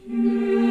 You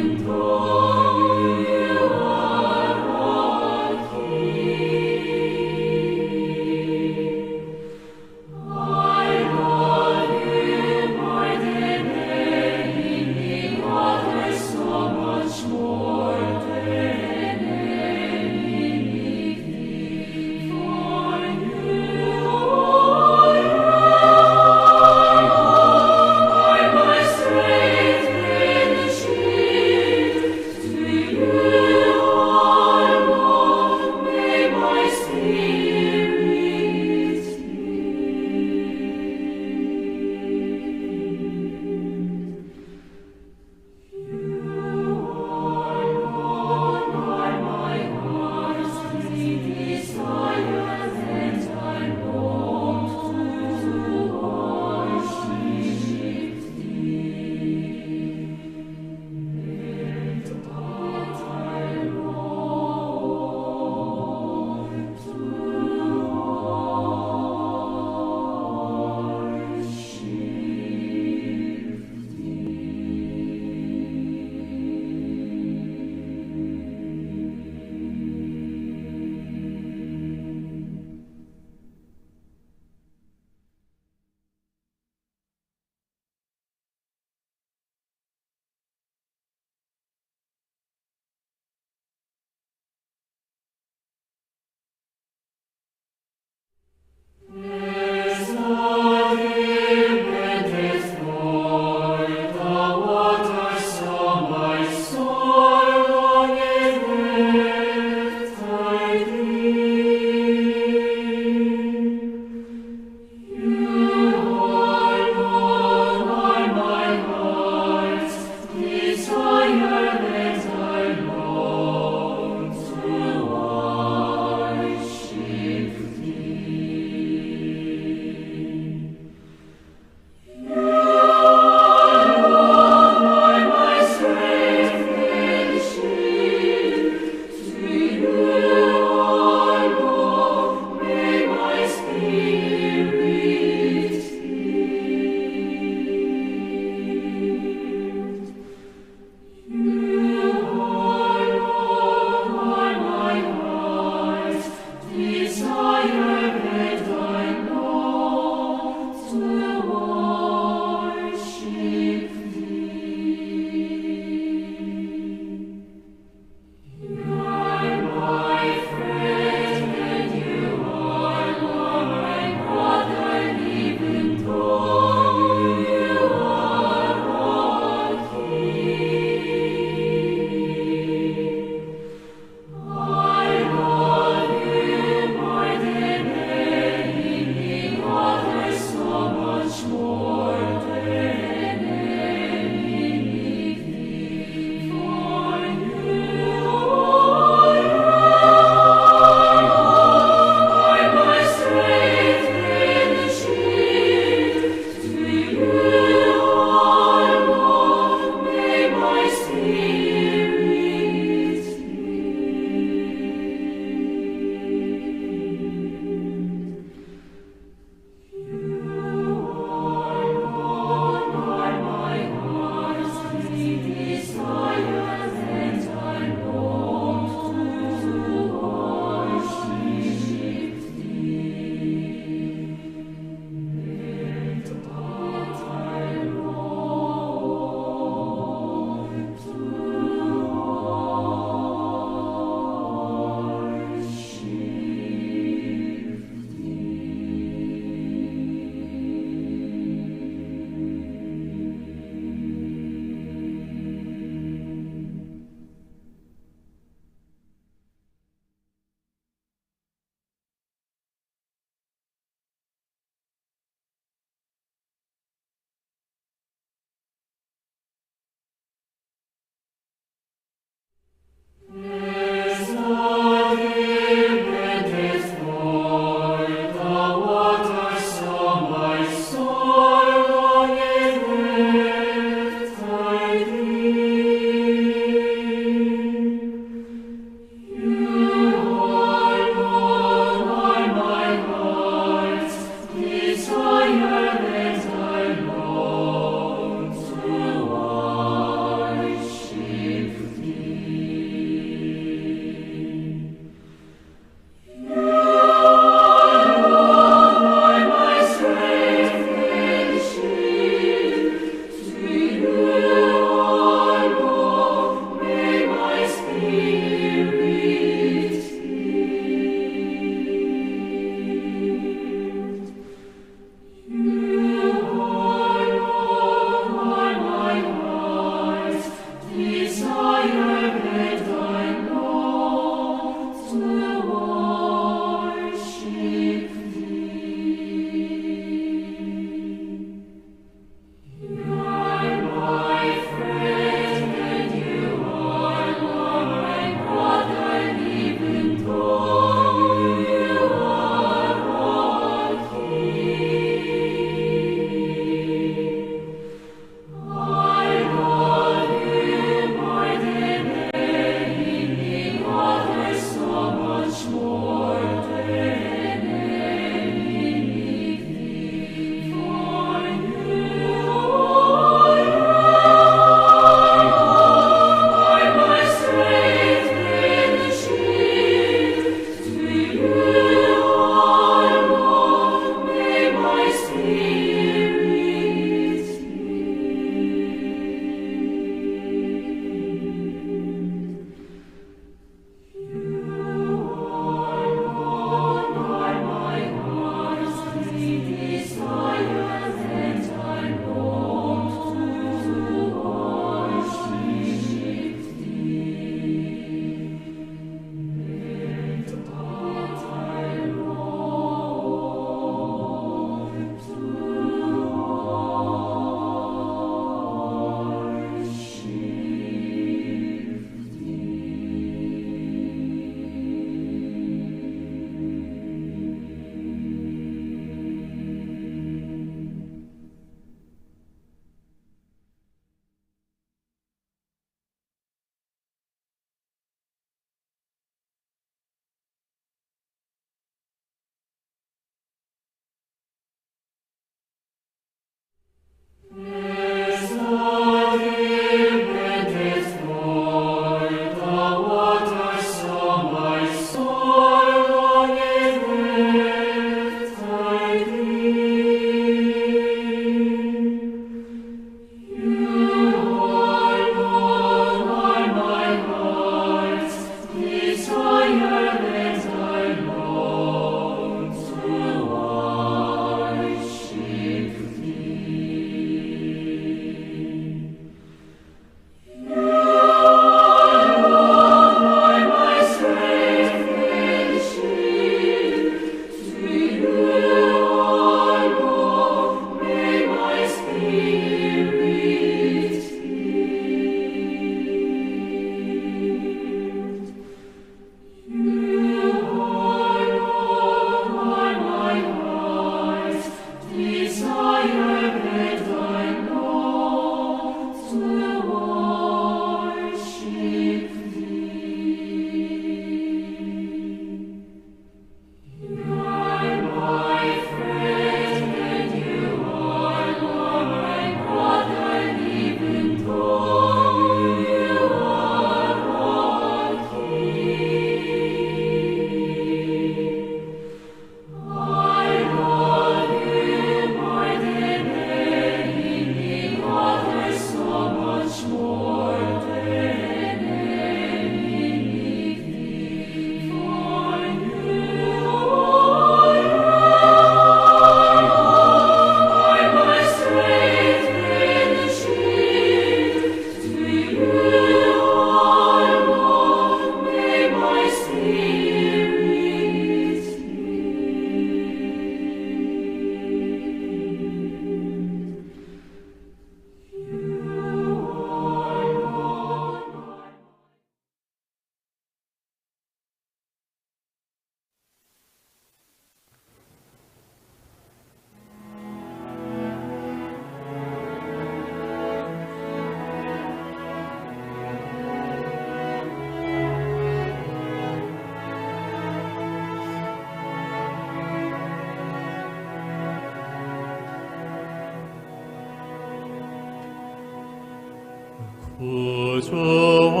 구주와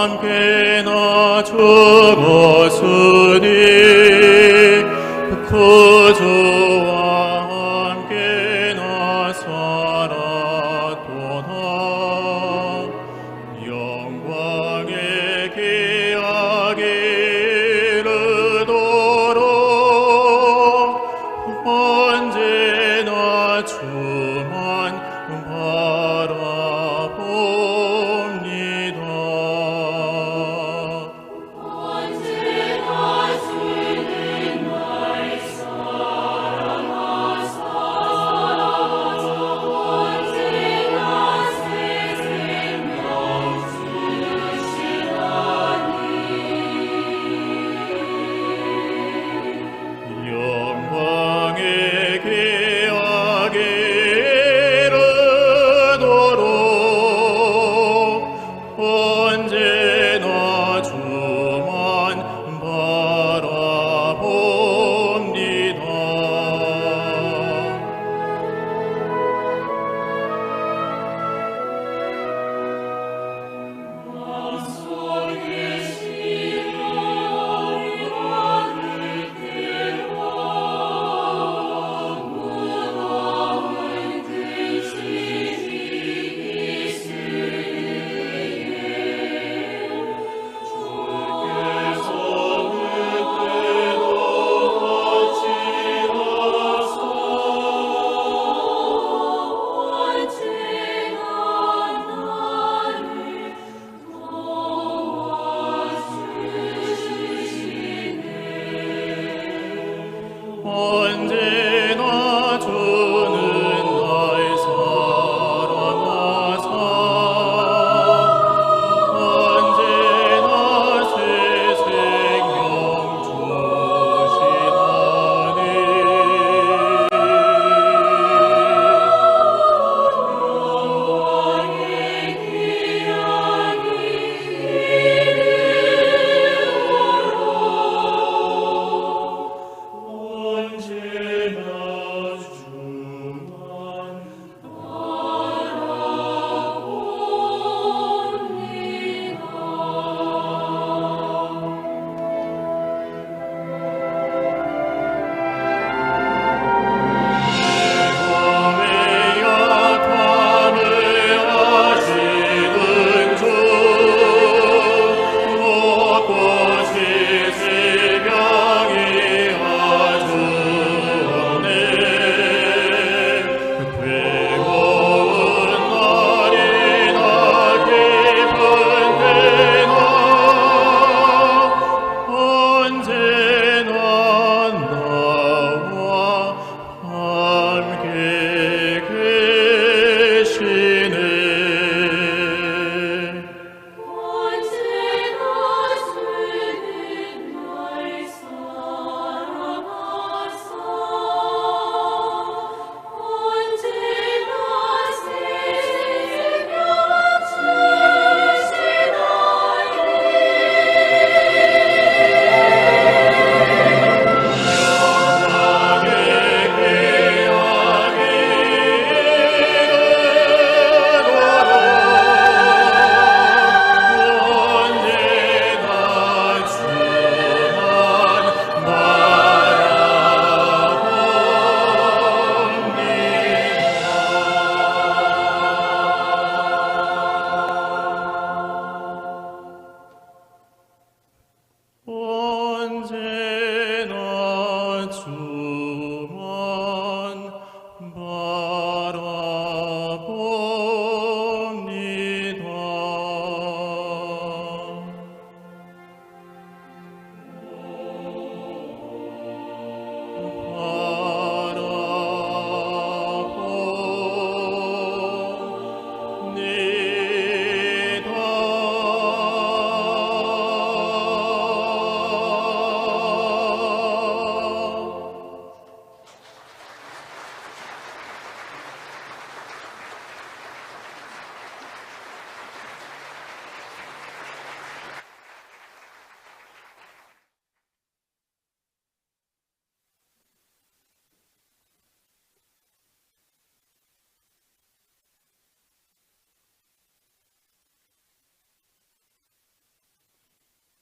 함께 나 죽었으니 구주와 함께 나 살았도다. 영광의 기약이 이르도록 언제나 주만 바라봅니다. 언제나 주는 날 사랑하사 언제나 새 생명 주시나니 영광의 기약이 이르도록 언제나 주만 바라봅니다. 맘속에 시간을 태워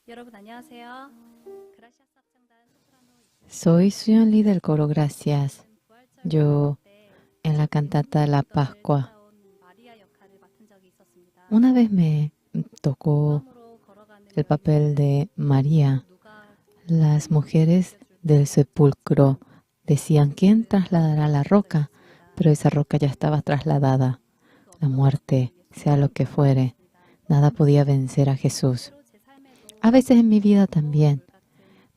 여러분 안녕하세요. 그라시아스 합창단 소프라노 Soy Suyon Lee del coro Gracias. 부활절 Yo, 때 en la cantata de la Pascua, 찾아온 마리아 역할을 맡은 적이 있었습니다. una vez me tocó 무덤으로 걸어가는 el papel de María. 누가 Las mujeres del sepulcro decían, ¿quién trasladará la roca? Pero esa roca ya estaba trasladada. La muerte, sea lo que fuere, nada podía vencer a Jesús. 제 삶에도 A veces en mi vida también 같은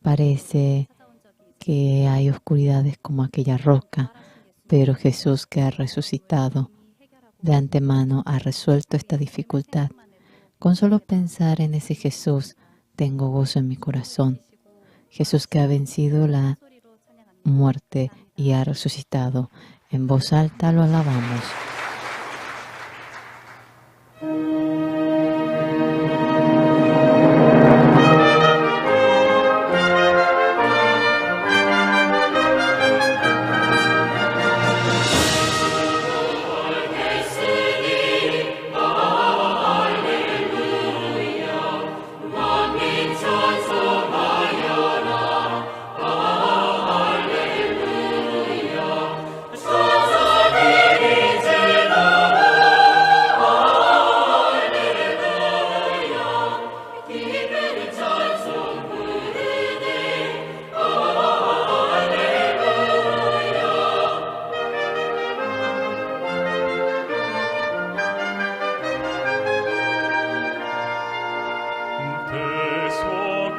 parece 찾아온 적이 있어요. que hay oscuridades como aquella roca, 말하신 pero Jesús que ha resucitado 예수님이 해결하고 de antemano ha resuelto esta dificultad. Con solo pensar en ese Jesús, tengo gozo en mi corazón. Jesús que ha vencido la 소리로 찬양합니다. muerte y ha resucitado. En voz alta lo alabamos.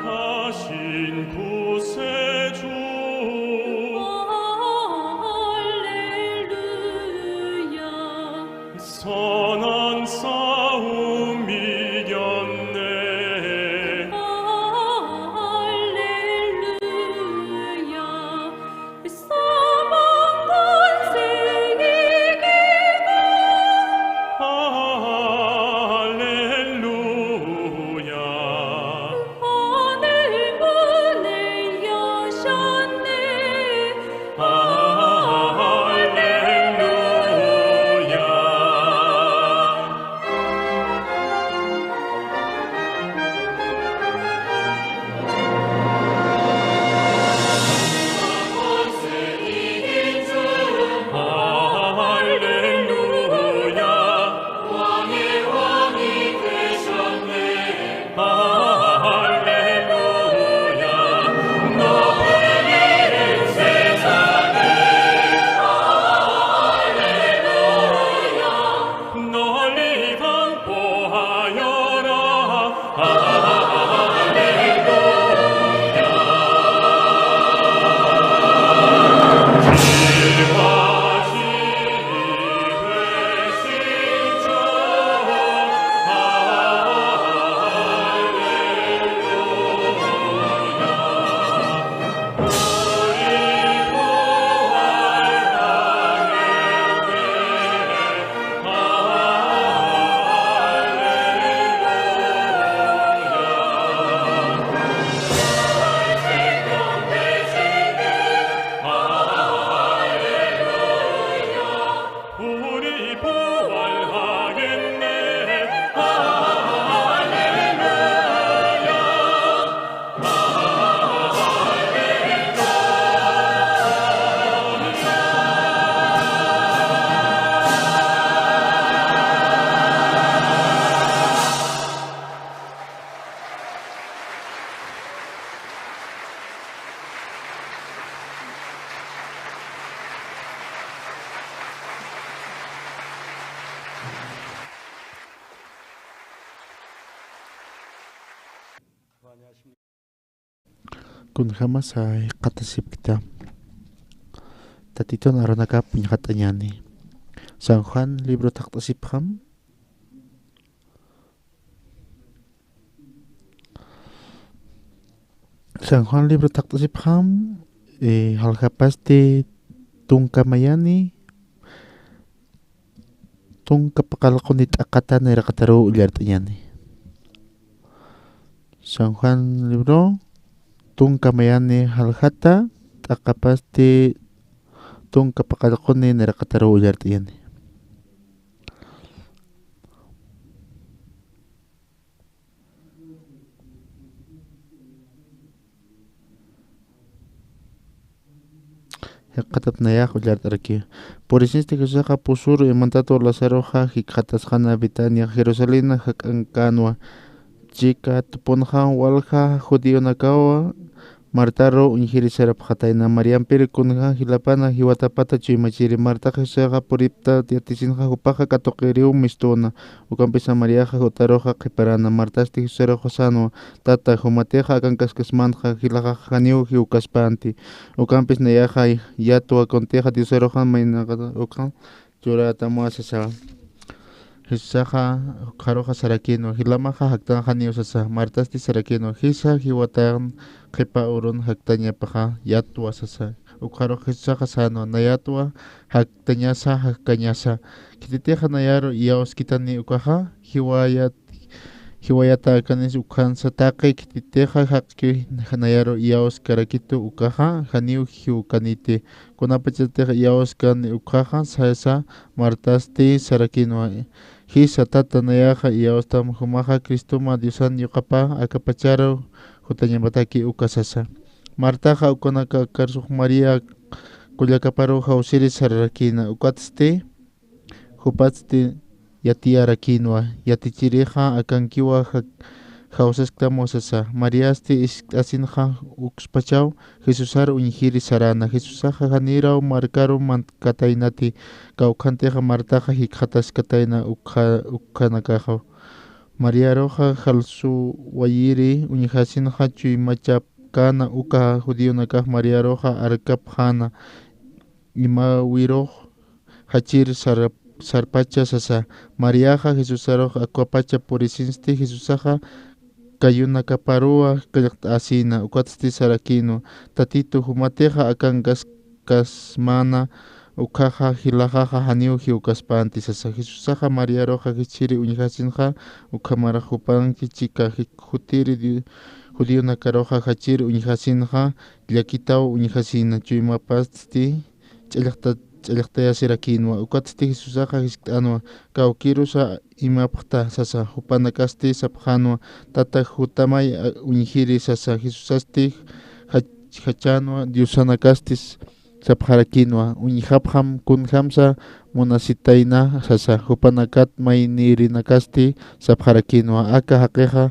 대속하신 구세주 할렐루야 선한 싸움 이겼네 할렐루야 사망 권세 이기고 할렐루야 하늘 문을 여셨네 할렐루야 할렐루야 왕의 왕이 되셨네 할렐루야 너희는 세상에 할렐루야 널리 강포하여라 일화시 되신 주 할렐루야 우리 부활 우리 부활하겠네 Kung jamás ay katasip kita. Tatito naranaka punya katanya ni. San Juan libro taktasip ham. San Juan libro taktasip ham. Halkapas de tungkamayani. Tungkapakalakunit akata na rakataro ulyartanya ni. San Juan libro tungkamayani halhata takapas de tungkapakalakunit na rakataro ulyartanya ni. qatapnayaq ullartarki purisinsti Jesusaqa pusur imantato Lazaroqa hiqatasqana Betania Jerusalén hakankanwa chika tupunqa walqa judíonakawa Martaro unjirisarap qatayna Mariampiri kunqa hilapana hiwatapata chuymachiri Martaqa Jesusaqa puripta tiatisinqa hupaqa katuqiriw mistuna ukampisa Mariaqa hutaroqa qiparana Martasti Jesusaroqa sanwa tata humatiqa akankaskasmanqa hilaqa qaniw hiukaspanti ukampis nayaqa yatwa kontiqa Jesusaroqa maynaqa ukan churata muasasa Jesusaqa qaroqa sarakino hilamaqa haktaqa niusasa Martasti sarakino hisa hiwatan qipa urun haktañapaqa yatwa sasa uqaroqa Jesusaqa sano nayatwa haktañasa hakkañasa kititiqa nayaro yawaskitani ukaqa hiwayata kanis ukansa taqi kititiqa haqqi nayaro yawaskarakitu ukaqa haniw hiukaniti kunapachatiqa yawaskani ukaqa sasa Martasti sarakino hisa tata nayaqa yawastam humaqa Cristoma Diosan yuqapa akapacharo hutañamataki ukasasa Martaqa ukunaka karsuq María kullakaparuqa usiri sararakina ukatasti hupatsti yatiyarakinwa yatichiriqa akankiwa hawsasqtamusasa Mariasti asinqa uqspachaw Jesusar uñijiri sarana Jesusaqa haniraw markaru kathaynati kawqantiqa Martaqa hiqhataskatayna uqhanakaqa Mariaroqa halsu wayiri uñihasinqa chuymachapkana uka judíonakaq Mariaroqa arkapqana imawiruq hachir sarpacha sasa Mariaqa Jesusaroqa aquapacha purisinsti Jesusaqa kayunakaparuwa qillqta asina ukatasti sarakino tatito humatiqa akankaskasmana ukaqa hilaqaqa haniw hiukaspanti sasa Jesusaqa Mariaroqa hichiri uñihasinqa ukamara hupanki chika hutiri judíonakaroqa hachiri uñihasinqa llakitaw uñihasina chuymapasti ch'allaqtayasirakinwa ukatasti Jesusaqa hisp'anwa kawkirusa imapaqta sasa hupanakasti sapqanwa tata hutamay uñihiri sasa Jesusasti hachanwa Diosanakastis sapqarakinwa uñihapqam kunhamsa munasitayna sasa hupanakat maynirinakasti sapqarakinwa aka haqiqa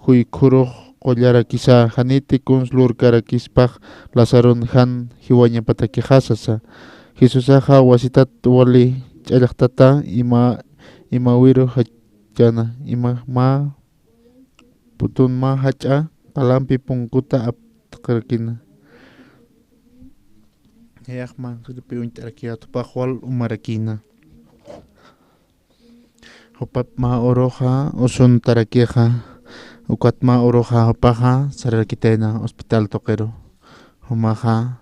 huykuruq qollarakisa haniti kunslurkarakispaq Lazaron han hiwañapatakiqa sasa Jesusaqa wasitat wali ch'allaqtata imawiru hachana ma putun ma hach'a palampi punkuta aptaqarkina yaqman qillpi uñt'arakiqa tupaqwal umarakina hupap ma uruqa usuntarakiqa ukatma uruqa hupaqa sararakitayna hospital toqero humaqa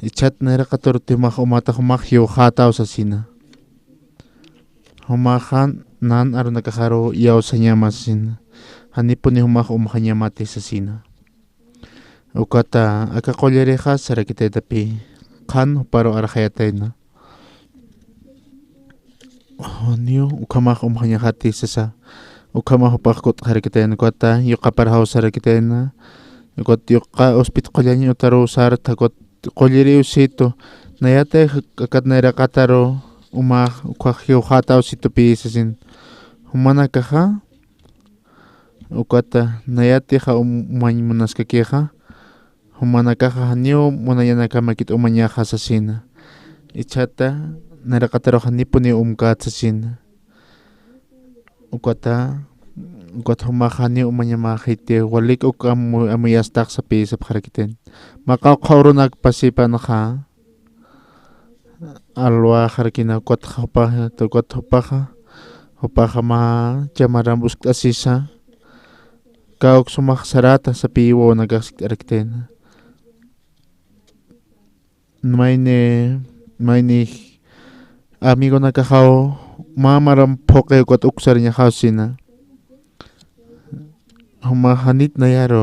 ichat nayraqa turutimaqa umata humaq hiuqata usasina humaqa nan arunakajaru yawsañamasina hanipuni humaq umahañamati sasina ukata aka qollariqa sarakitaytapi qan huparo araqayatayna niu ukamaq umahañajati sasa ukama hupaq qharakitayna kuata yuqapar hawsarakitayna kot yuqa hospital qollañi utaru sarta kot qolliri usito nayate akatnayraqataru umaq uqaq hiuqata usitupi sasin humanakaqa ukata nayatiqa umañmunaskakiqa humanakaqa haniu munayanakamaki umañaqa sasina ichata nayraqataruqa nipuni umkatsasina ukata humaqa haniu umañamaqhiti walik amuyastaq sapi sapqarakiten maqaw qhawrunak pasipanaqa alwa qarkina hupaqa ma chamarambusk asisa kawk sumaq sarata sapi iwawnakaqsikt'arakten mayni amigo nakahaw mamaram phoqe kwat uksarña hawsina huma hanit nayar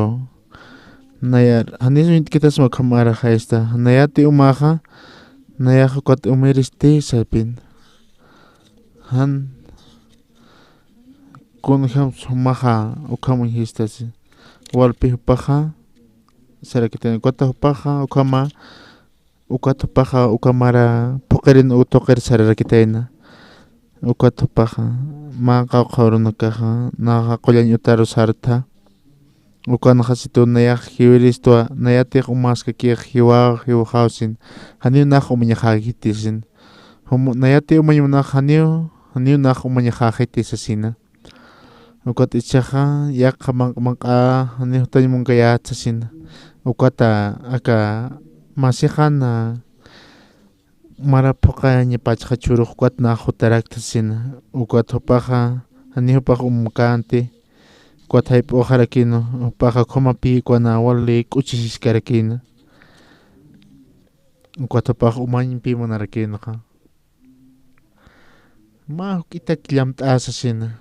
hanis kitas mo kamara haista nayati umaha nayaha kwat umiristi sapin han kun ham sumaha ukamun histas walpi hupaha sarakiten kwata hupaha ukama ukatupaqa ukamara puqirin utuqir sararakitayna ukatupaqa manqawqa runakaqa naqa qullañ utaru sarta ukanaqa situnayaq hiwiristuwa nayatiq umasqa kiq hiwaqa hiwaqawsin haniw naq umañaqaqitisin nayati umañunaqa haniw naq umañaqaqitisasina ukat ichaqa yaqa manqa haniw tañmunqayatsasina ukata aka masihana marapuqa ñapachaqa churuq ukwata hutaraktasina ukwata hupaqa hanihupaqa umukanti ukwata haypi uharakina upaqa khumapi ukwana wali k'uchisishkarakina ukwata hupaqa umañpi munarakinaqa ma huk'ita killamt'asasina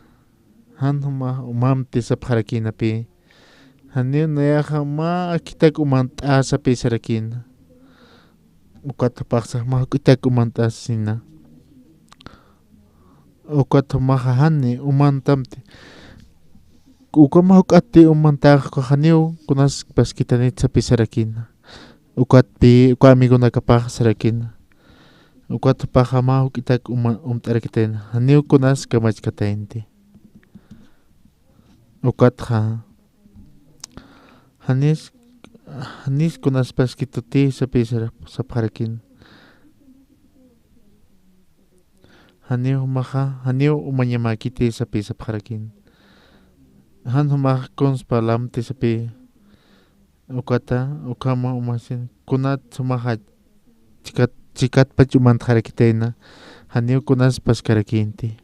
hanhuma umamti sapharakinapi haniw nayaqa ma akitak umant'asapi sarakina ukata paksa mahuk itak umantasina ukata mahahani umantamti uka mahuk ati umantaq haniw kunas paskitanit sa pisarakina ukat pi uka amigo nakapaq sarakina ukata paha mahuk itak umtarakiten haniw kunas kamachkatainti ukat ha hanis kunas paskituti sa pisar sa parakin haniw umanyamakiti sa pisa parakin han humah kons palamti sa pi ukata ukama umasin kunat sumahat cikat pacuman harakitena haniw kunas paskarakinti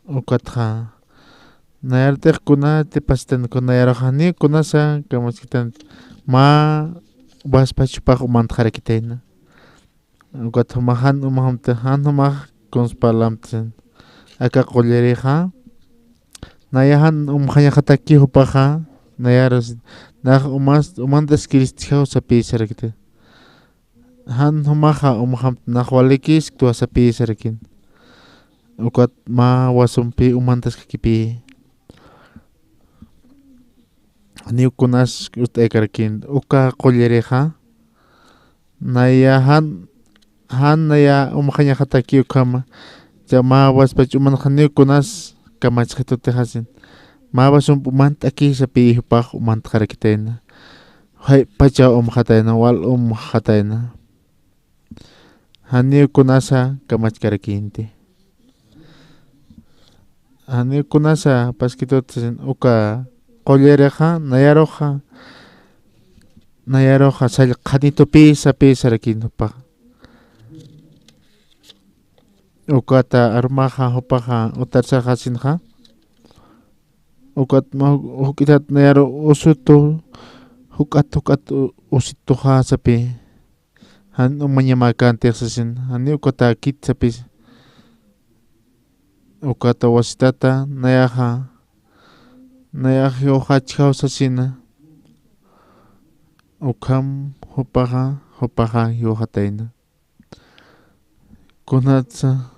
ukat ha nayartiq kunati pastan kunayaraqani kunasa kamaskitan ma waspachupaq umantaqarakitayna ukat humahan umahamta han humaq konspalamtsin aka qulliriqa nayahan umhañaqataki hupaqa nayaras naq umantas kiristijaw sapi sarakita han humaqa umahamta naq walikis tuwa sapi sarakin ukat ma wasumpi umantas kakipi haniw kunas ut'aykarkin uka qulliriqa nayahan naya umahañaqataki ukama ma waspach uman haniw kunas kamachqitutiqasin ma wasumpi umant'aki sapi hupaq umantaqarakitayna hay pacha umaqatayna wal umaqatayna haniw kunasa kamachkarakinti haniw kunasa paskitutisin uka qulliriqa nayaroqa qanitupi sapi sarakin hupaq ukata armaqa hupaqa utarsaqasinqa ukat hukitat nayaro usutu hukat usituqa sapi han umañamakantiqsasin hani ukata kit sapi ukata wasitata nayaqa uhachkawsasina ukam hupaqa yuhatayna kunatsa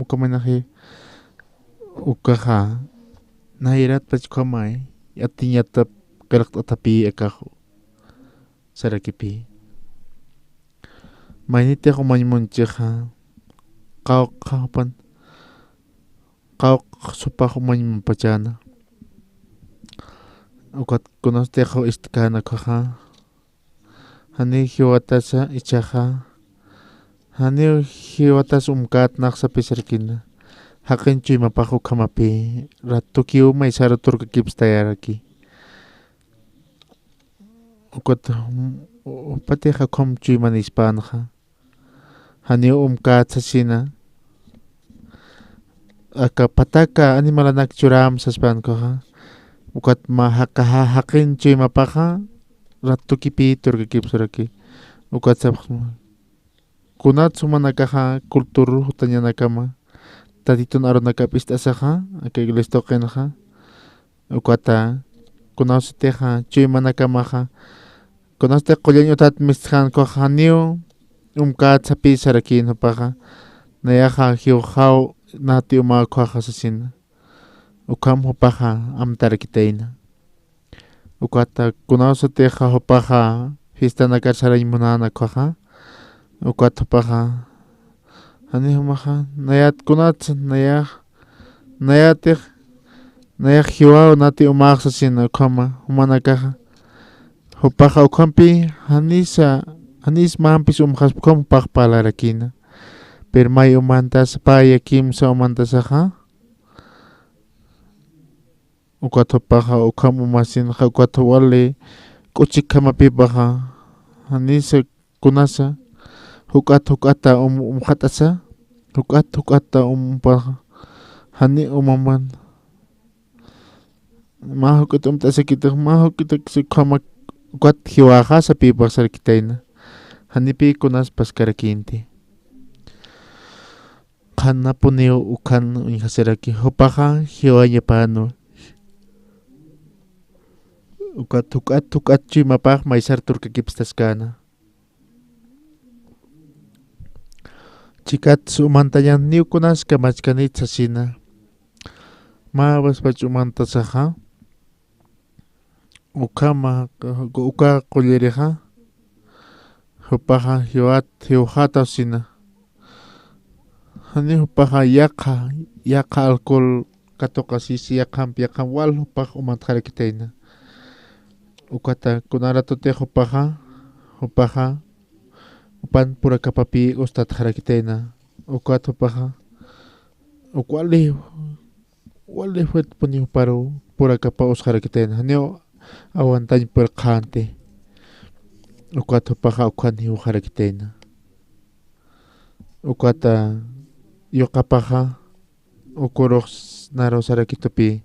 ukamanahi ukaqa nahirat pachkamay atiñata qilqt'atapi akahu sarakipi maynitiq umañmunchikqa qawqapan supaq umañmunpachana ukat kunastiqa istkanakuqa hani hiwatasa ichaqa haniw hiwatas umkatnaq sapi sarkina haqinchu imapaq ukamapi ratuki umay saruturkakipis tayaraki ukat upatiqa qumchu imanispanqa haniw umkatsasina aka pataka animalanak churamsaspankuqa ukat haqinchu imapaqa ratukipi turkakipis raki ukat sapaq kunat sumanakaqa kultur hutañanakama tatitun arunakapis t'asaqa aka iglestoqinaqa ukata kunawsitiqa chuymanakamaqa kunawsitiqa qullañ utat mistqankuqa haniw umkatsapi sarakin hupaqa nayaqa hiwqaw nati umawkuqa sasina ukam hupaqa amtarakitayna ukata kunasa teja hopaja fiesta na karsara imunana kwaja ukata paja hani humaja nayat kunats nayatek hiwa nati umaksa sina ukama humana kaja hopaja ukampi hanis mampis umjas kom pakpalarakina pero may umantas paya kimsa umantasaja ukata paja ukam umasin ukata wale kuchikamapipaja hanisa kunasa hukata umhatasa hukata paja hani umaman mahukit umtasa kita mahukit sikama ukat hiwaja sa pipa sarkitaina hani pi kunas paskarakinti kana puneo ukan unhasiraki hopaja hiwanya pano ukat chimapaj maisar turkakipstaskana chikat sumantayan niu kunas kamachkanit sasina mabas pachumantasaja ukama uka kollereja hopaja hiwata sina hani hopaja yaka alcohol katokasisi yakam wal hopaja umantjarakitaina ukata kunara tote hopaja upan pura kapapi ustat jarakitaina ukat hopaja ukwali fuet puni paro pura kapa us jarakitaina hanio awantañ por kante ukata hopaja ukan hiu jarakitaina ukata yokapaja ukurox naro sarakitopi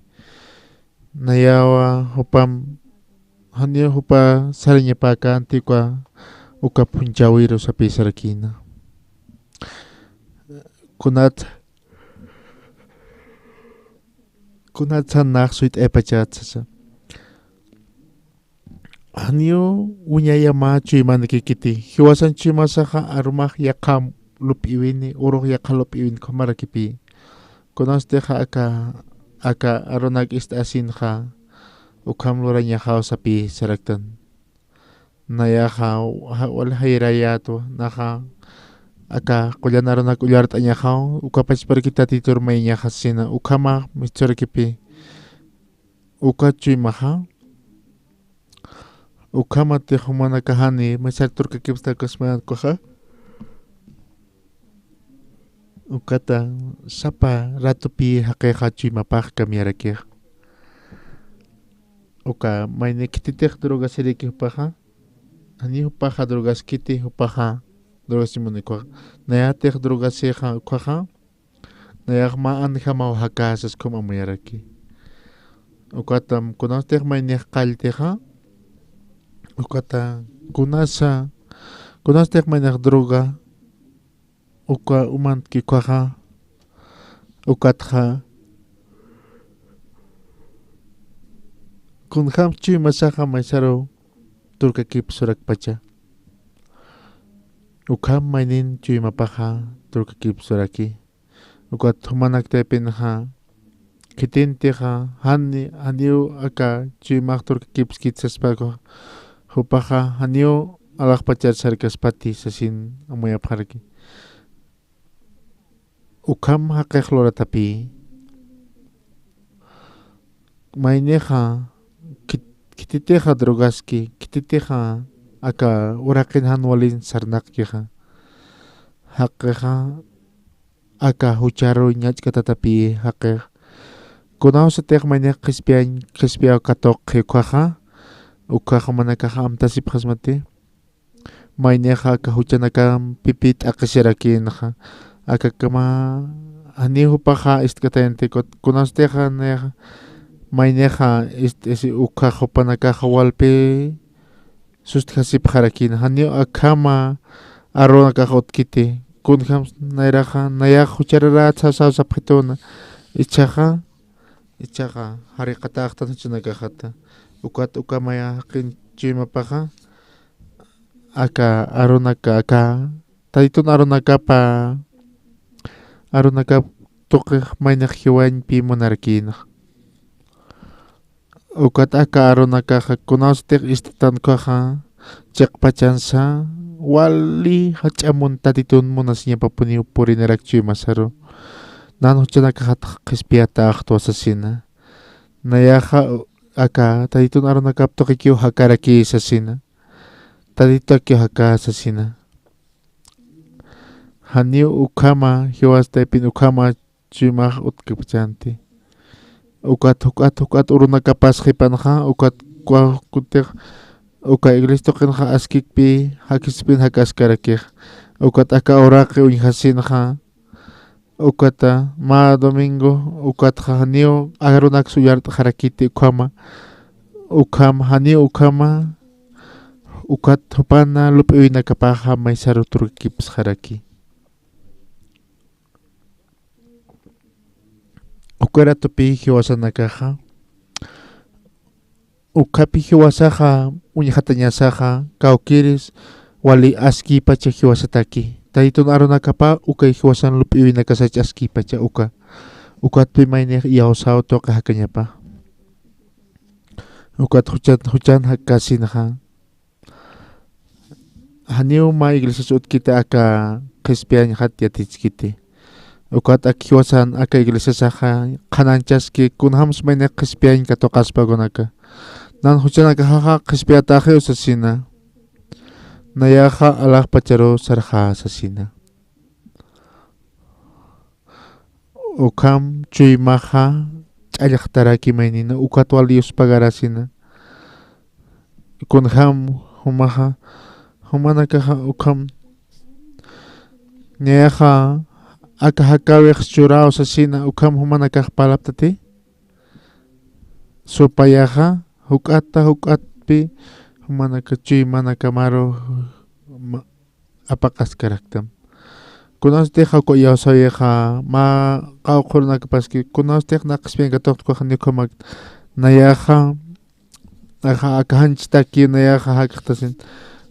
nayawa hopam hanio hopa sariña paka antigua uka punjawiro sapi sarakina kunat sanak suit epachatsasa hanio unyaya machu imanikikiti hiwasan chimasaja arumaj yakam lup iwini uruk yakalop iwin komarakipi kunas teja aka aronak istasinja ukam luraña jao sapi saraktan nayaja wal hayrayato naja aka kullanaronak ullarta ñajao ukapach parkita titurmay ñaja sina ukama michorkipi ukachuimaja ukama tejumana kahani machar turkakipsta kasman koja ukata sapa ratupi hakeja chuimapaj kamiarakej uka mayne kititej droga seriki paja ani paja drogas kiti paja drogas simone kwa nayatej drogas seja kwaja nayagma anjama hakasas como amayaraki ukatam kunastej mayne qalteja ukata kunastej mayne droga uka umant ki kwaja ukatja kun hamchi masaja maisaro turkakip surak pacha ukam mainin chui mapaja turkakip suraki ukat humanak tepinja kitinteja haniu aka chui mak turkakip skitsaspago hupaja haniu alak pachar sarkaspati sasin amoya parki ukam hakej loratapi maineja kititeja drogaski kititeja aka urakin hanwalin sarnakjeja hakeja aka hucharo ñach katatapi hakej kunao satej mainej kispia katok jekwaja ukaja manakaja amtasip jasmati maineja aka huchanaka pipit akasherakinja aka kama anihu paja istkatente kunasteja neja maineja esi ukajo panakaja walpe sustjasip jarakin hanio akama arona kaja utkiti kunjam nairaja naya hucharara tsasa sapjetona ichaja harikata chanakajata ukat ukamaya hakin chimapaja aka aronaka aka taditun aronaka tuqej mainej hiwañ pi monarquina ukat aka arunakaja kunawstik istatankaja chikpachansa wali hach'amun tatitun munasñapa puniu purinarakchu masaru nanuchanakaja qispiata aqtuasasina nayaja aka tatitun arunakaptoqikiu hakaraki sasina tatito aki haka sasina haniu ukama hiwastaypin ukama chimaj utkapachanti ukat urunakapas qhipanqa ukat kutik uka iglesia toqinqa askikpi hakispin hakaskarakij ukat aka uraqi uñhasinqa ukata ma domingo ukatqa haniu agarunak suyarta harakiti ukama haniu ukama ukat hupana lup'iwinakapaqa maysaru turkikipas haraki ukaratupi hiwasanakaja ukapi hiwasaja uñhatañasaja kawkiris wali askipacha hiwasataki tatitun arunakapa ukay hiwasan lup'iwinakasacha askipacha ukatpi maynej yawsaw toqa hakañapa ukat huchan hakasinaja haniu ma iglesia utkita aka qispiañajat yatichkiti ukat akiwasan aka iglesia saja qananchaski kunhams maynej qispiañka toqaspakunaka nan huchanaka jaja qispiataje usasina nayaja alaqpacharo sarja sasina ukam chuymaja ch'allaqtaraki maynina ukat walius pagarasina kunham humaja humanakaja ukam nayaja aka hakaweq churao sasina ukam humanakaj palaptati supayaja hukatpi humanaka chuymanaka maro apaqaskaraktam kunawstik hawku yawsayaja ma qawqurunakapaski kunawstik naqaspianka toqtukuqa nikumak nayaja aka hanchitaki nayaja hakaqtasin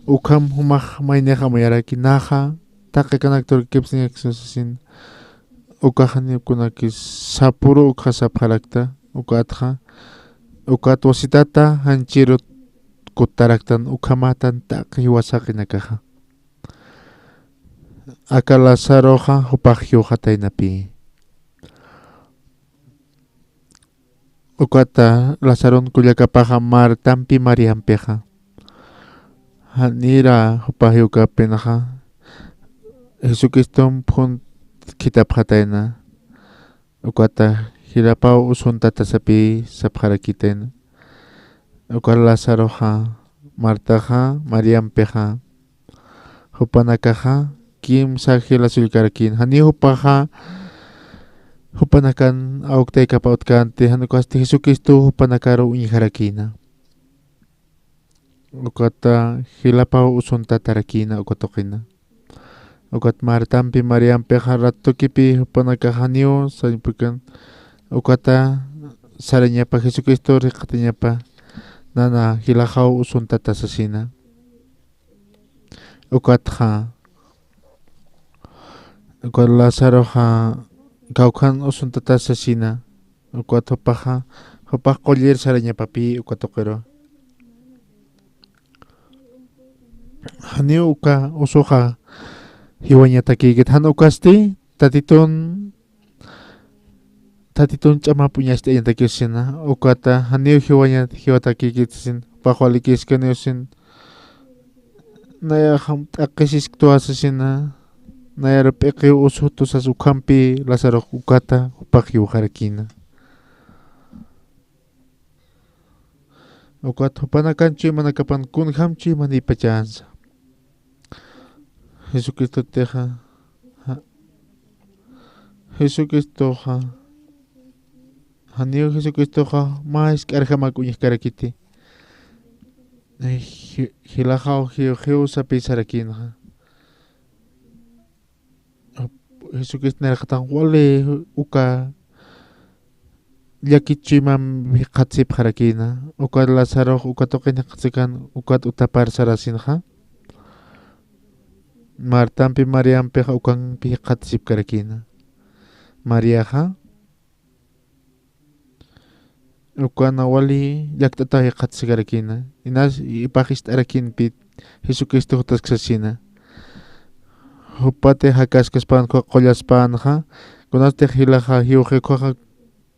ukam humaq mayneja mayaraki naja taqikanaka turkipsinaksusasin ukaja nikunakis sapuru uka sapharakta ukatja ukat wasitata hanchiru kutaraktan ukamatan taqi wasaqinakaja aka Lazaroja hupaq hataynapi ukata Lazaron kullakapaja Martampi Mariampeja hanira hupaq yukapenaja Jesucriston pun kitab hatayna ukata hilapau usuntata sapi sapharakitena uka Lazaroja Martaja Mariampeja hupanakaja kimsa hilasulkarakin hani hupanakan awqtaykapa utkanti hanukasti Jesucristo hupanakaru uñiharakina ukata hilapau usuntatarakina ukatoqina ukat Martampi Mariampeja ratukipi hupanaka haniu saypukan ukata sarañapa Jesucristo riqatiñapa nana hilajaw usuntata sasina ukatja ukat Lazaroja kawkan usuntata sasina ukat hupaq qoller sarañapapi ukatoqiro haniu uka usuja hiwañatakikit hanukasti tatitun ch'ama puñashti ayantakiusina ukata haniu hiwatakikitsin paqwalikiskaneusin nayajam t'aqisisk tuwasasina nayara p'iqi usu tusas ukampi Lázaro ukata hupaq hiwajarakina ukat hupanakanchu manakapan kunhamchu manipachansa Jesucristo teja Jesucristoja haniu Jesucristoja mais k'arjamak uñiqkarakiti hilajaw hiu sapi sarakinaja Jesucristo narqatan wale uka llakichuyman qatsip qarakina uka Lázaro uka toqina qatsikan ukat utapar sarasinja Martampi Mariampeja ukanpi qatsip karakina Mariaja ukana wali llaktata qatisigarakina inas ipaqis t'arakinpi Jesucristo hutaskasina hupate hakaskaspan qollaspanja kunaste hilaja hiujekoja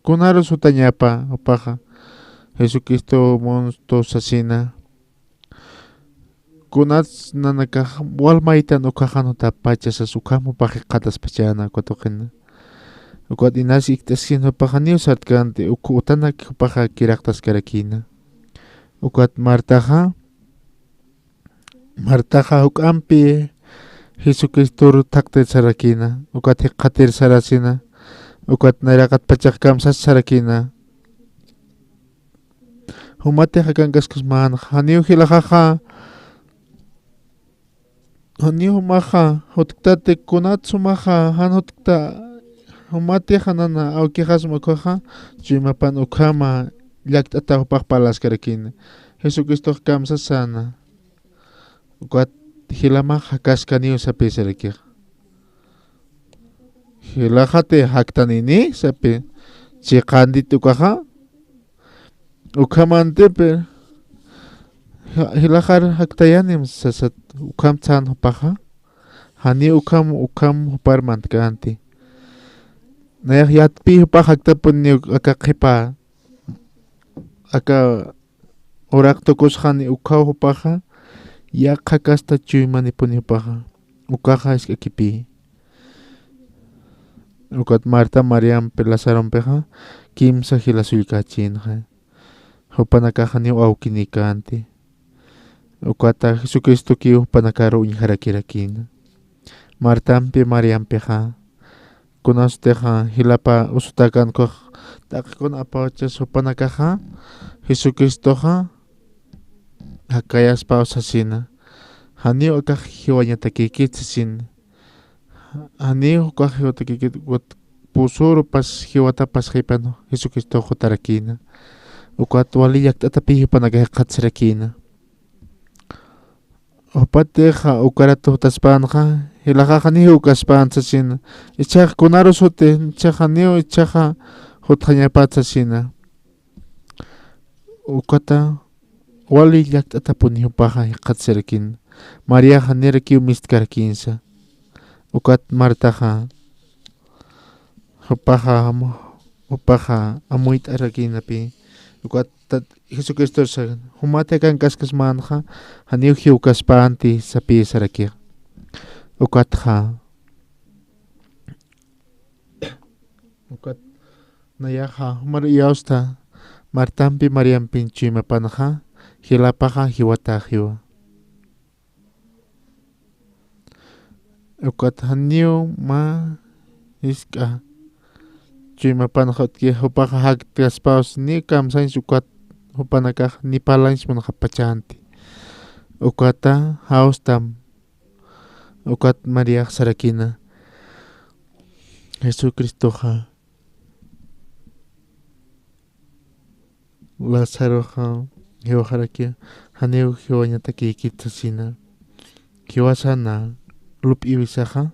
kunaro sutañapa upaja Jesucristo monsto sasina kunats nanaka walmaitan ukajanuta pachasa sukamu paje qatas pachana kutukina ukat inas iktaskin upaja niusartkante ukutanak upaja kiraqtas karakina ukat martaja ukampi Jesucristo takte sarakina ukat hiqatir sarasina ukat nairakat pachak kamsas sarakina humate hakangaskusman haniu hilajaja haniu maja hotktate kunatsu maja han hotkta humate hanana aukijas makoja chimapan ukama llaktata upaqpalas karakina Jesucristo kamsas sana ukat hilama hakaskaniu sapi sarakija hilajate haktanini sapi chiqandit ukaja ukamantepe hilajar haktayanim sasat ukam tsan upaja hani ukam upar mantkanti nayak yatpi upaja haktapun aka qipa aka orak tokushani ukaw upaja yaqa kasta chuymanipuni upaja ukaja iskakipi ukat Marta Mariam Lazaronpeja kimsa hilasuycachinja hupanakaja niu aukinikanti ukata Jesucristo ki hupanakaro uñijarakirakina Martampi Mariampeja kunasteja hilapa usutakankuj taqkuna apawachas hupanakaja Jesucristoja hakayaspa usasina haniu akaj hiwañatakikitsisina haniu ukaj hiwatakikit pusuru pas hiwatapas qipano Jesucristo hutarakina ukat wali llaktatapi hipanakaja qatsirakina upateja ukarato hutaspanja hilajaja niu ukaspansasina ichaj kunaro sute ichaja niu ichaja hutjañapatsasina ukata wali llaktatapuni upaja qatsirakina Mariaja nirakiu mistkarakinsa ukat Martaja upaja amuit arakinapi ukat Jesucristo sa humate kan kaskasmanja haniu hiukaspanti sapi sarakija ukatja ukat nayaja Mariausta Martampi Mariampi chimapanja hilapaja hiwatajiwa ukat haniu ma iska chimapanja upaja haktaspaus ni kamsains ukat hupanakaj ni palains munajapachanti ukata haustam ukat María sarakina Jesucristoja Lazaroja hiwajarakia haniu hiwañatakikitsasina hiwasana lup ibisaja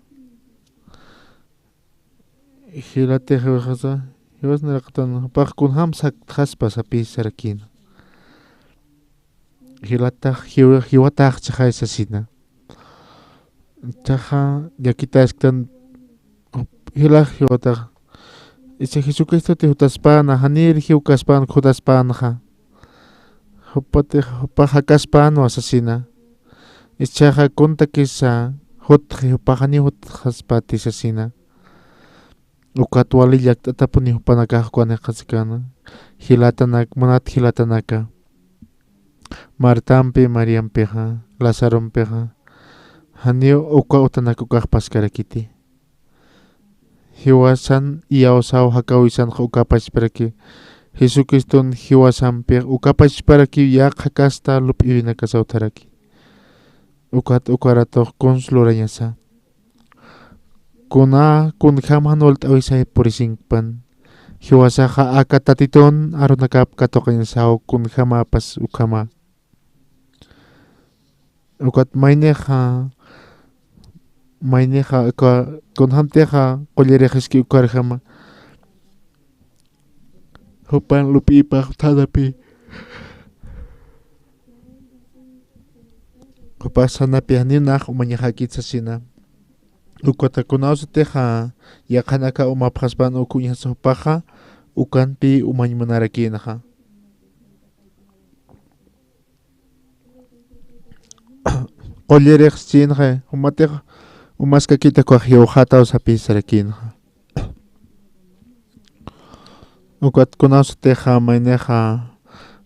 hilate hiwajasa hiwas narakatan pak kunham saktaspa sapi sarakina hilata hiwataj chaja sasina chaja yakitaskan hilaj hiwataj icha Jesucristo te hutaspana hanir hiukaspan hutaspanja hupate hupajakaspano asasina ichaja kuntakisa hutji hupajani hutjaspati sasina ukat wali llaktatapuni hupanakajkuani qasikana hilatanak munat hilatanaka Martampi Mariampeja Lazaronpeja haniu uka utanakukajpaskarakiti hiwasan iyausau hakawisan ukapachparaki Jesucriston hiwasanpi ukapachparaki yaqakasta lup iwinakasautaraki ukat ukarato consulurañasa kuna kunjaman ult'awisay purisinkpan hiwasaja akatatiton arunakap katoqinsau kunjamapas ukama ukat mayneja kunjamteja qullirejiski ukarjama Hupan lupi ipah tadapi. Kupasana pianinah umanyahakit sa sina. Ukota kunaw sa teha yakanaka umapaspan ukunya sa hupaha ukan pi umany manarakinaka. Qollerek sinha umatek umaska kita kwa hiyohataw sa pisarakinha. Ukat kunaw sa teha mayneha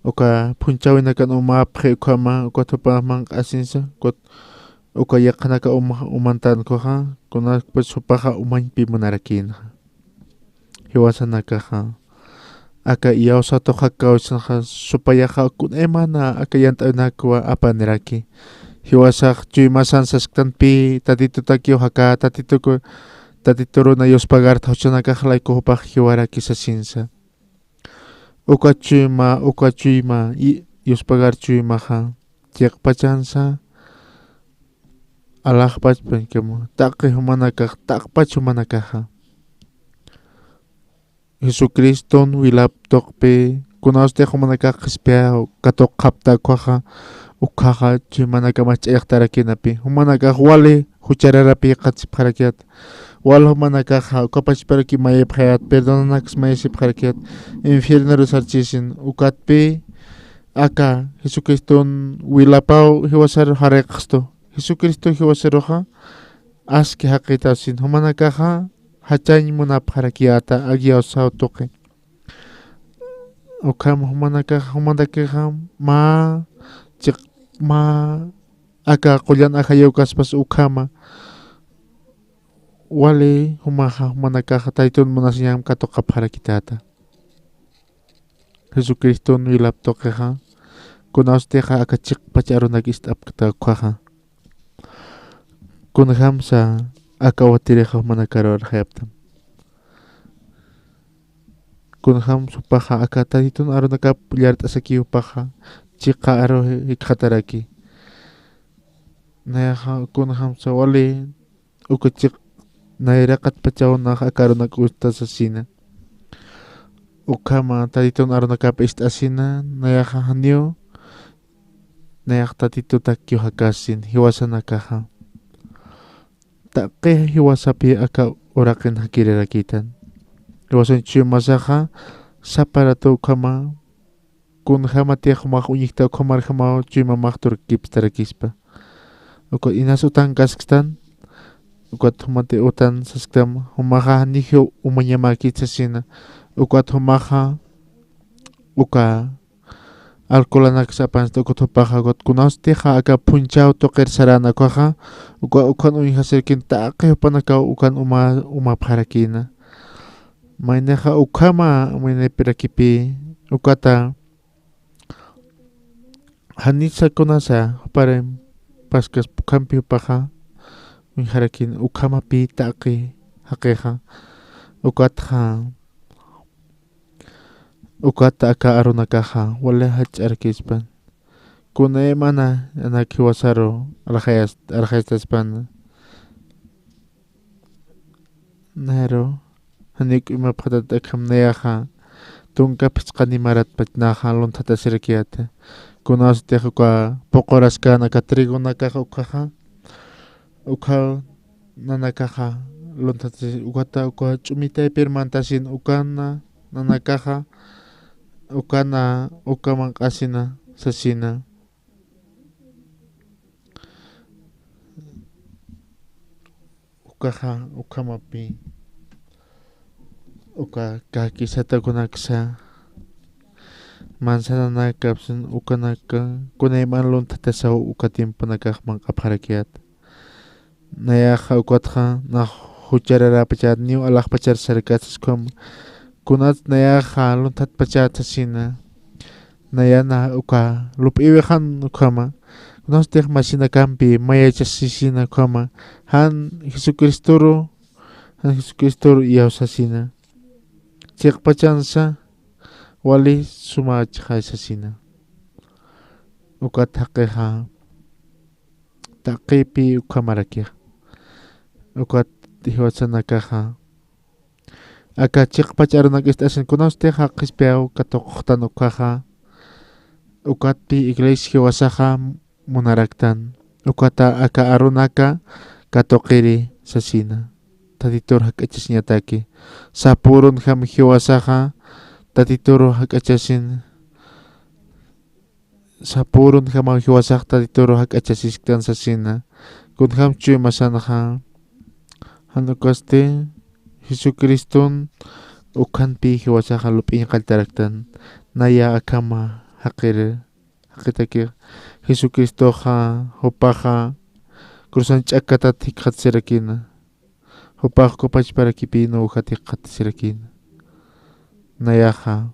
uka punchawin kan umapre ukama ukat upamang asinsa ukat uka yakanaka umantan ko ha kuna pasupaha umany pi manarakinha. Hiwasanaka ha aka iyaw sa to hakaw sa supaya ka kun emana aka yanta nakwa apa niraki. Hiwasak chuy masan sasktan pi tatito takyo haka tatituro na yos pagar tauchanaka halay ko hupah hiwaraki sa sinsa. Uka chuy ma yos pagar chuy ma ha tiyak pachansa alah pachpan kemo takke humanaka takpach humanaka ha. Jesucriston wilap tokpe kunaste humanaka kispea katok kapta kwa ha ukaha chimanaka machayaktarakinapi humanaka wale huchararapi qatsiparakiat wal humanaka ukapachparaki mayepkhayat perdonanakas mayasipkharakiat infierno rusarchisin ukatpi aka Jesucriston wilapau hiwasar hareqsto Jesucristo hiwasaroha aski haqitasin humanaka hachany munapkharakiata agyaw sautoke ukam humanaka ma aka qullan akayaw kaspas ukama wale humanaka taytun munasiyam katok kapharakitata Jesucristo wilap tokeha kunasteha aka chik pacharunak istap kata kwaha kunhamsa aka watireha humanakaro arhayaptam kunham supaha aka taytun arunaka pulyart asaki upaha chika aro hikataraki nayaha kunhamsa wale ukachik nairakat pachaw akarunak usta sa sina ukama tatitun arunaka istasina nayaha hanyo nayak tatito takyo hakasin hiwasanaka ha takke hiwasapi aka orakin hakirirakitan hiwasan chuy masaha saparato ukama kun hamatiak mak unyikta komar hamao chuy mamaktur kipstarakispa uko inas utang kaskstan ukat humate utan saskam humaha nihyo umanyamaki sasina ukat humaha uka alkolanak sapan ukat hupaha ukat kunasteha aka punchaw toker sarana kwaha ukan uyhasirkin taake hupanakaw ukan umapharakina mayneha ukama mayne pirakipi ukata hanitsa kunasa parem paskas kampi paha harakin ukama pi taake hakeha ukatha aka arunakaha wala hach arkispan kuna mana anakiwasaro arhayastaspan naro hanik imaphatat akham nayaha tunka pisqani marat patnaha lontata sirkiata kunaste ka pokoras ka nakatrigo nakaka ukha nanakaha lontata ukata uka chumita permantasin ukana nanakaha ukana ukamang kasina sasina ukaha ukamapi uka kakisata kunaksa mansana nakapsun ukanaka kunayman lontatasaw ukatimpo nakakmang kapharakiat nayaha ukatha na hucharara pachat niu alak pachar sarkatskom kunat nayaha lontat pachat sasina nayana uka lupiwehan ukama kunaste masina kampi mayachasisina ukama han Jesucristo iyaw sasina cek pachansa wali sumachha sasina ukat hakeha taqipi ukamarakia ukat hiwatsanakaha aka chiqpacha arunak estación kunasteja qispiaw katuqtan ukaja ukatpi iglesia wasaja munaraktan ukata aka arunaka katuqiri sasina tatitur hak'achasñataki sapurun ham hiwasaja tatituru hak'achasin sapurun hama hiwasaj tatituru hak'achasisqtan sasina kunham chuy masanaja hanukaste Jesucriston ukanpi hiwasaja lup'in qaltaraktan naya akama haqitaki Jesucristoja hupaja cruzan ch'akata thiqhatsirakina hupaj kopach para kipino ujati qhatsirakina nayaja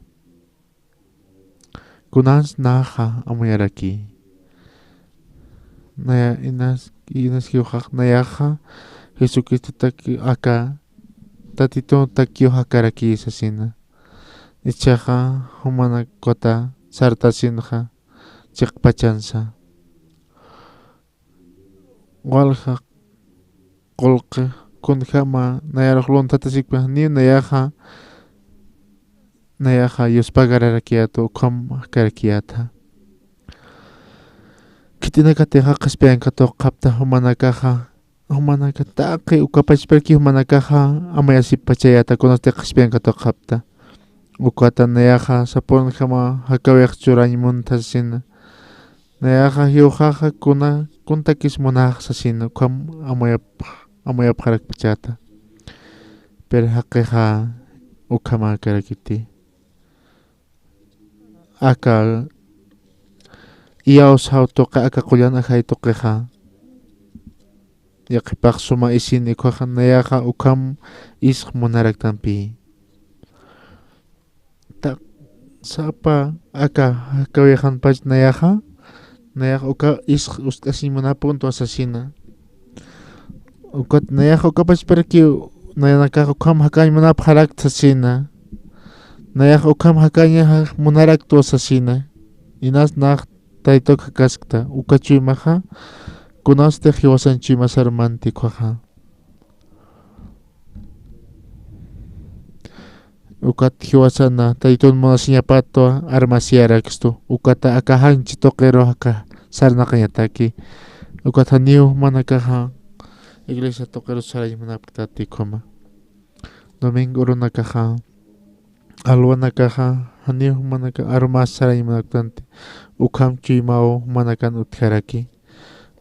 kunas naja amuyaraki naya inas hiwajaq nayaja Jesucristo taki aka tatito takio hakaraki sasina ichaja humana kota sartasinja chiqpachansa walja qolqi kunjama nayaraqlun tatasikpa ni nayaja yuspagararakiato kam hakarkiata kitinakateja qaspiankato qapta humanakaja humanaka taqi ukapachperki humanakaja amayasipachayata kunaste qaspiankato qapta ukata nayaja sapun jama hakawiyaq churaymunta sasina nayaja hiujaja kuna kuntakis munaj sasina kam amayapqarak pachata pero haqiqa ukama karakiti aka iyaos hautoqa aka qullana haytoqeja yaqipaq suma isini kuaja nayaja ukam isq munaraktanpi ta sapa aka hakawiyajanpach nayaja uka isq usqasimunapunto asasina ukat nayaja ukapach perki nayanakaja ukam hakaymunapaq harakta sasina nayaja ukam hakaña munaraktu asasina inas naq taytoqa kaskta ukachuymaja kunaste hiwasanchuymasarmanti kuaja ukat hiwasana taytun munasiñapato armasiarakstu ukata akajanchi toqero aka sarnaqañataki ukata niu manakaja iglesia toqero saraymunaptati koma domingo runakaja alwanakaja haniu manaka armas saraymunaptanti ukam chuymao manakan utjaraki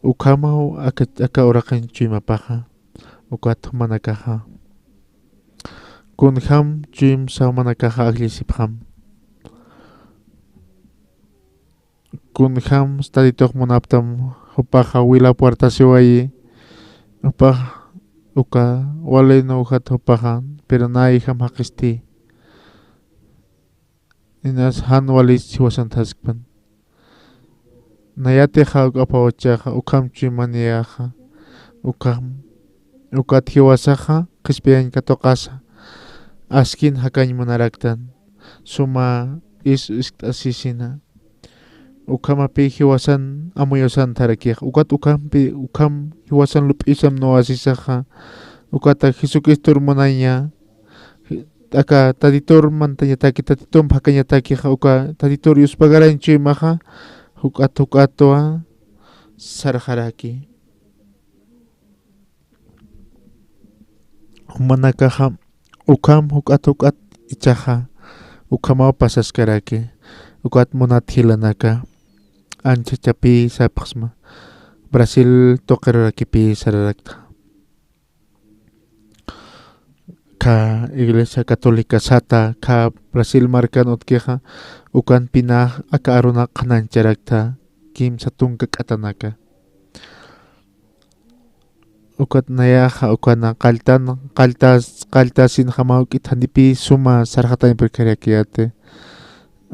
ukamao aka uraqan chuymapaja ukat manakaja kunham chym saumanakaja aglisipjam kunham staditoq munaptam hupaja wila puerta siwayi upaj uka waleno uhat hupaja pero naiham haqisti inas han walis hiwasantaskpan nayateja ukapawachaja ukam chuymaniyaja ukat hiwasaja qispianka toqasa askin hakañ munaraktan suma asisina ukamapi hiwasan amuyosan tarakiq ukam hiwasan lup'isam no asisaja ukata Jesucristo munaña aka tatitur mantañataki tatitum hakañatakiqa uka tatitur yuspagaranchuymaja huk'atuwa sarjaraki humanakaja ukam huk'at ichaja ukamaw pasaskaraki ukat munathilanaka ancha chapi sapaqsma Brasil toqerarakipi sararakta ka iglesia católica sata ka Brasil marcan utkeja ukan pinaj aka aruna qanancharakta kim satunka k'atanaka ukat nayaja ukana qaltasin jama uk'ithanipi suma sarjatañ perkariakiyate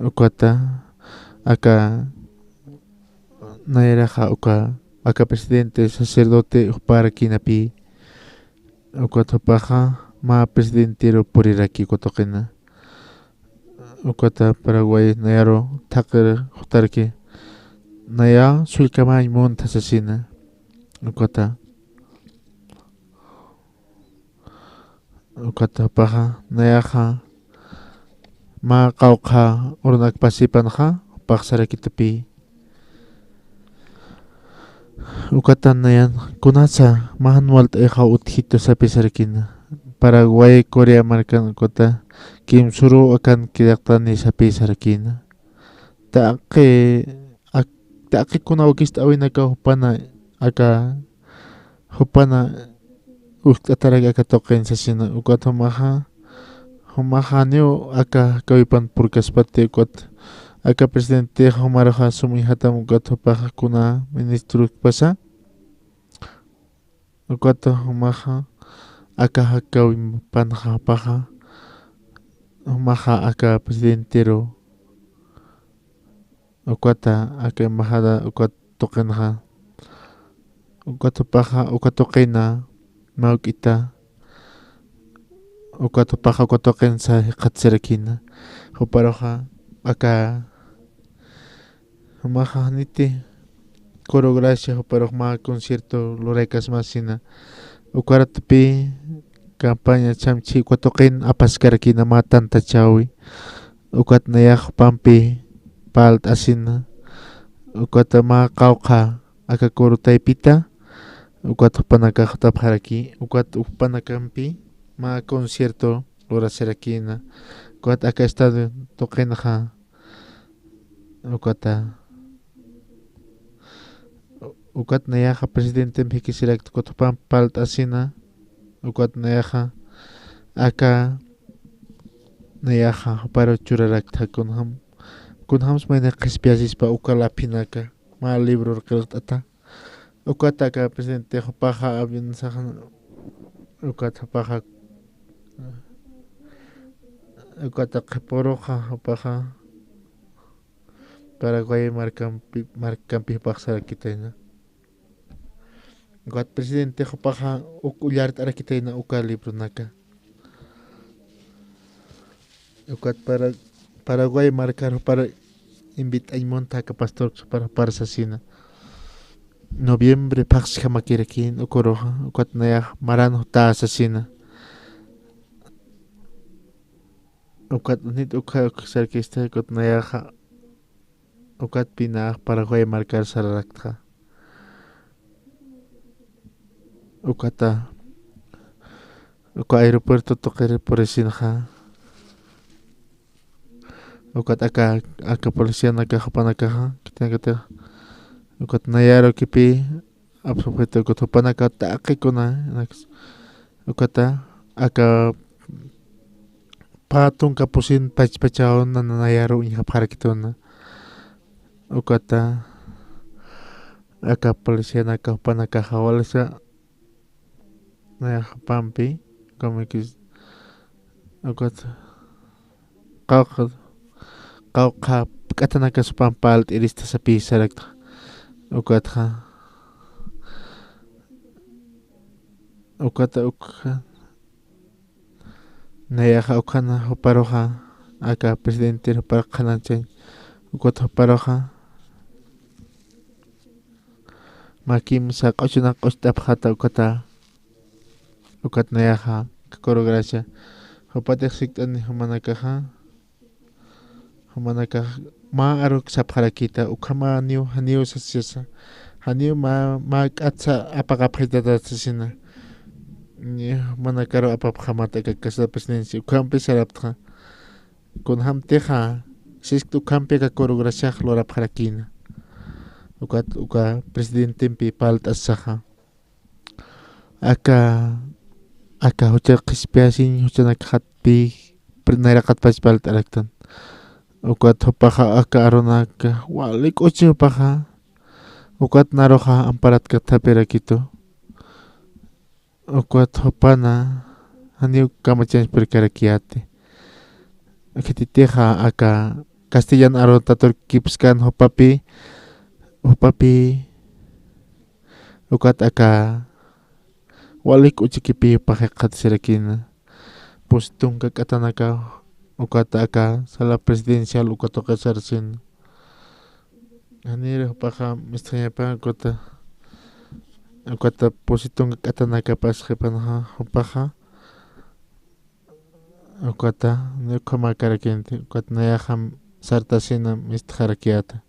ukata aka nayaraja aka presidente sacerdote uparakinapi ukata paja ma presidentero puriraki kotoqina ukata Paraguay nayaro thaqir hutarki naya sullkamañ munta sasina ukata ukata paja nayaja ma qawqa urnak pasipanja paqsarakitapi ukatan nayan kunasa manual eja utjito sapisarkina Paraguay Corea markan kota kim suru akan kidaqtani sapisarkina ta'qi kuna ukista awinaka hupana aka hupana ukt'ataraga aka toqen sasina ukat humaja niu aka kawipan purkaspati ukat aka presidente humaraja sumi hatam ukat hupaja kuna ministro pasa ukat humaja aka hakawim panja paja humaja aka presidentero ukata aka embajada ukat toqenja ukat paja ukat toqena maukita ukat paja ukat toqen sa qatsarakina huparoja aka humaja niti coro gracia huparoj ma concierto lorekas masina ukaratapi campaña chamchi ukat toqen apaskarkina ma tanta chawi ukat nayaj pampi palt asina ukat ma qawqa aka coro taypita ukat upanaka tapjaraki ukat upanakampi ma concierto lorasharakina ukat aka estadio toqenja ukata ukat nayaja presidente mjikisirak tukutupan palt asina ukat nayaja aka nayaja paro churarak kunhams mayna qispiasispa ukalapinaka ma libro qilqt'ata ukat aka presidente paja avion sajan ukat paja ukat qiporoja paja Paraguay markampi paqsarakitaina ukat presidente paja ukullarta arakitaina uka libro naka ukat Paraguay marcar para invita monta ka pastor para sasina noviembre pax jamakirakin ukoroja ukat naya marano ta asasina ukat nit uka sarkista ukat naya ukat pina Paraguay marcar sararakta ukata uka aeropuerto toqere por esinja ukat aka policía naka hapanaka kitangata ukat nayaro kipi absoluto ukat hapanaka taqikuna ukata aka patun kapusin pachpachaon nayaro iha parakitona ukata aka policía naka hapanaka hawalsa naya pampi komikis ukat qawqa k'atanaka supan palt irista sapi sarakta ukatja ukata nayaja ukana huparoja aka presidente huparqananchay ukat huparoja makim sa q'uchuna q'uchtapjata ukata ukat nayaja kakoro gracia hupatej sikt'ani humanakaja humanaka ma aruk sapjarakita ukama haniu sasiasa haniu ma k'atsa apaqapjitata sasina manakaro apapjamata kakasa presidencia ukampi saraptja kunhamteja sisktu ukampi kakoro graciaj lorapjarakina uka presidentempi palt'asaja aka hucha qispiasin huchanakajatpi nayraqatpach palt'araktan ukat hupaja aka aronaka walik uchi hupaja ukat naroja amparatka tapirakito ukat hupana haniu kamachanch perkarakiate akititeja aka castellano aron tator kipskan hupapi ukat aka walik uchi kipi hupaja qatisirakina postunka k'atanaka ukata aka sala presidencial ukata qasarsin hanira hupaja mistrañapa ukata positunka k'atanaka pasqipanaja hupaja ukata nukama karakente ukata nayaham sartasina mistjarakiata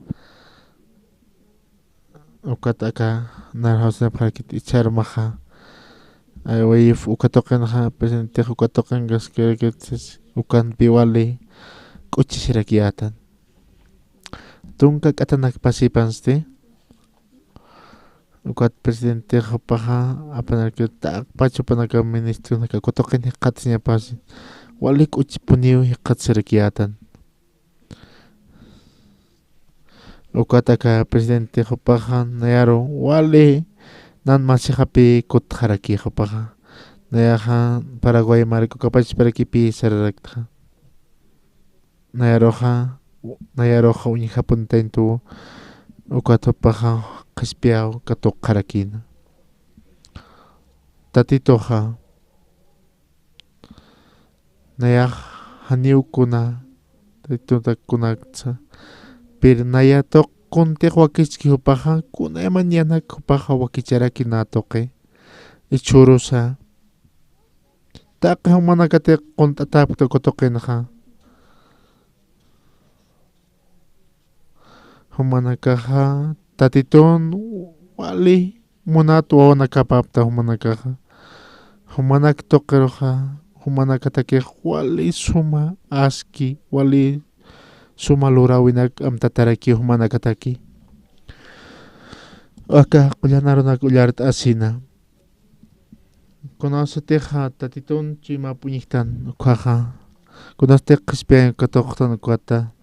ukata aka narhausna parakit icharmaja wayif ukatoqinja presidente ukatoqingas kereketes ukan piwali k'uchishirakiatan tunka k'atanak pasipanste ukat presidente paja apanarke takpacho panaka ministro naka kotoqin hiqatsña pasi wali k'uchipuniw hiqatsirakiatan ukataka presidente paja nayaro wali nan masijapi kutjaraki paja nayaja Paraguay marco kapach parakipi sararakta nayaroja uñija puntentu ukatopaja qhispiaw katuqarakina tatitoja nayaj haniwkuna tatitukunakcha pero nayatoq kuntiq wakichki upaja kunay mañana upaja wakicharaki natoqi ichurusa taqi humanakatiq qunt'atapta kutuqinja humanakaja tatitun wali munatu wawanakapapta humanakaja humanak toqiroja humanakatakiq wali suma aski wali suma lurawinak amtataraki humanakataki aka qullanarunaka ullarta asina kunasutiqa tatitun chima puñiqtan uqaqa kunasutiq qhispian katuqtan uqata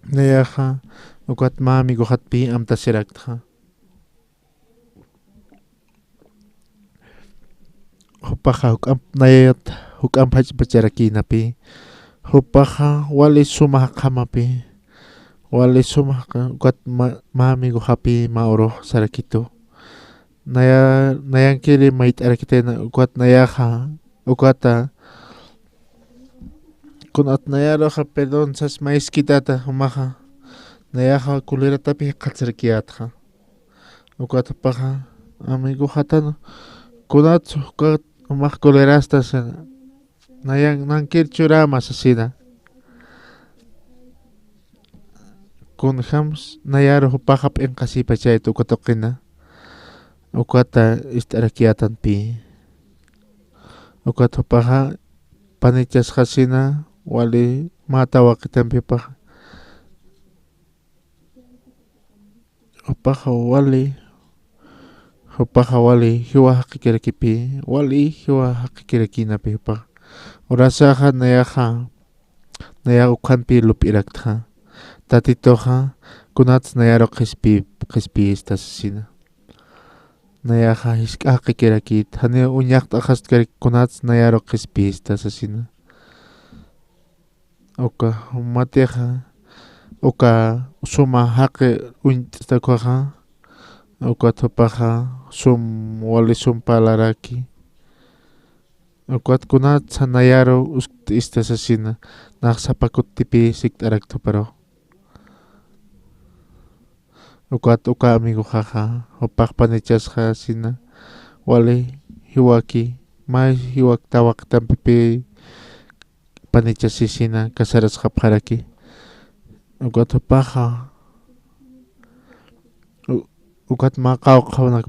nayaja uqat mami uqatpi amtasiraqtaqa upaqa nayayat huk'an pachpacharakinapi upaqa wali sumaq qhamapi wali sumaq uqat mami uqapi mauruq sarakitu nayankiri mayt'arakitayna uqat nayaja uqata kunat nayaroja perdón sas maiskitata humaja nayaja kuleratapi hiqatsirkiyatqa uqata paqa amigo hatana kunat uqat umaq kulerastas nayan nankirchu ramas asina kunjams nayaro upaqa p'inqasipa chayta uqatuqina uqata ist'arakiyatanpi uqata upaqa panichasqasina wali mata waqitanpipaq upaqa wali hiwa haqikirakipi wali hiwa haqikirakinapih urasaqa nayaja uqhanpi lup'iraqtqa tatitoqa kunats nayaro qhispi estas sina nayaja hisk'aqi hani uñaqta qhasqari kunats nayaro qhispi estas asina uka matiqa uka suma haqi uñt'takuqa uka tupaqa wali sumpalaraki ukat kunats nayaro estas asina naq sapakutipi sikt'araktu pero uka amigo jaja upaq panichasqa asina wali hiwaki may hiwakta waqtanpipi panichasisina kasarasqa pharaki ukat upaqa ukat maqawqa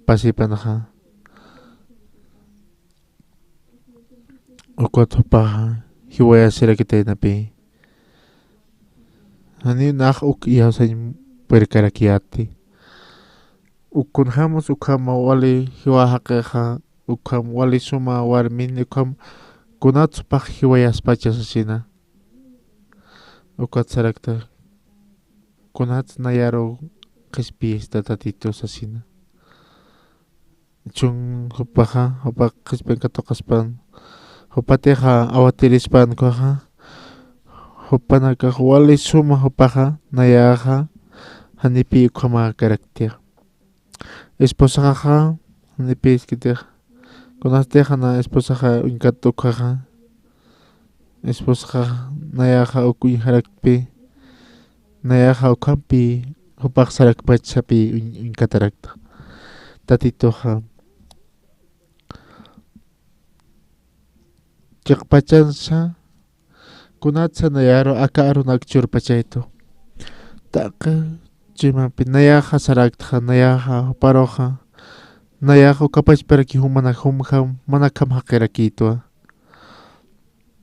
pasipanaqa ukat upaqa hiwayasirakitaynapi hani naq yawsañ puerkarakiyati ukunhamus ukhama wali hiwa haqiqa ukham wali suma warmini ukham kunats paq hiwayaspachas asina ukat sarakta kunats nayaro qhispi tatitos asina chun upaqa qhispi katuqaspan upatiqa awatirispan kuqa upanaka wali suma upaqa nayaqa hanipi ukhama karaktiq esposaqa hanipi iskitiq kunastiqa na esposaqa uñkata uqaqa esposaqa nayaqa uñharakpi nayaqa uqhanpi upaq sarakpachapi uñkatarakta tatitoqa Chikpachansa kunatsa nayaro akaru nakchur pachaito. Taka chimapi nayaja sarakta nayaja paroja nayaja kapachperaki humam manakam hakerakitwa.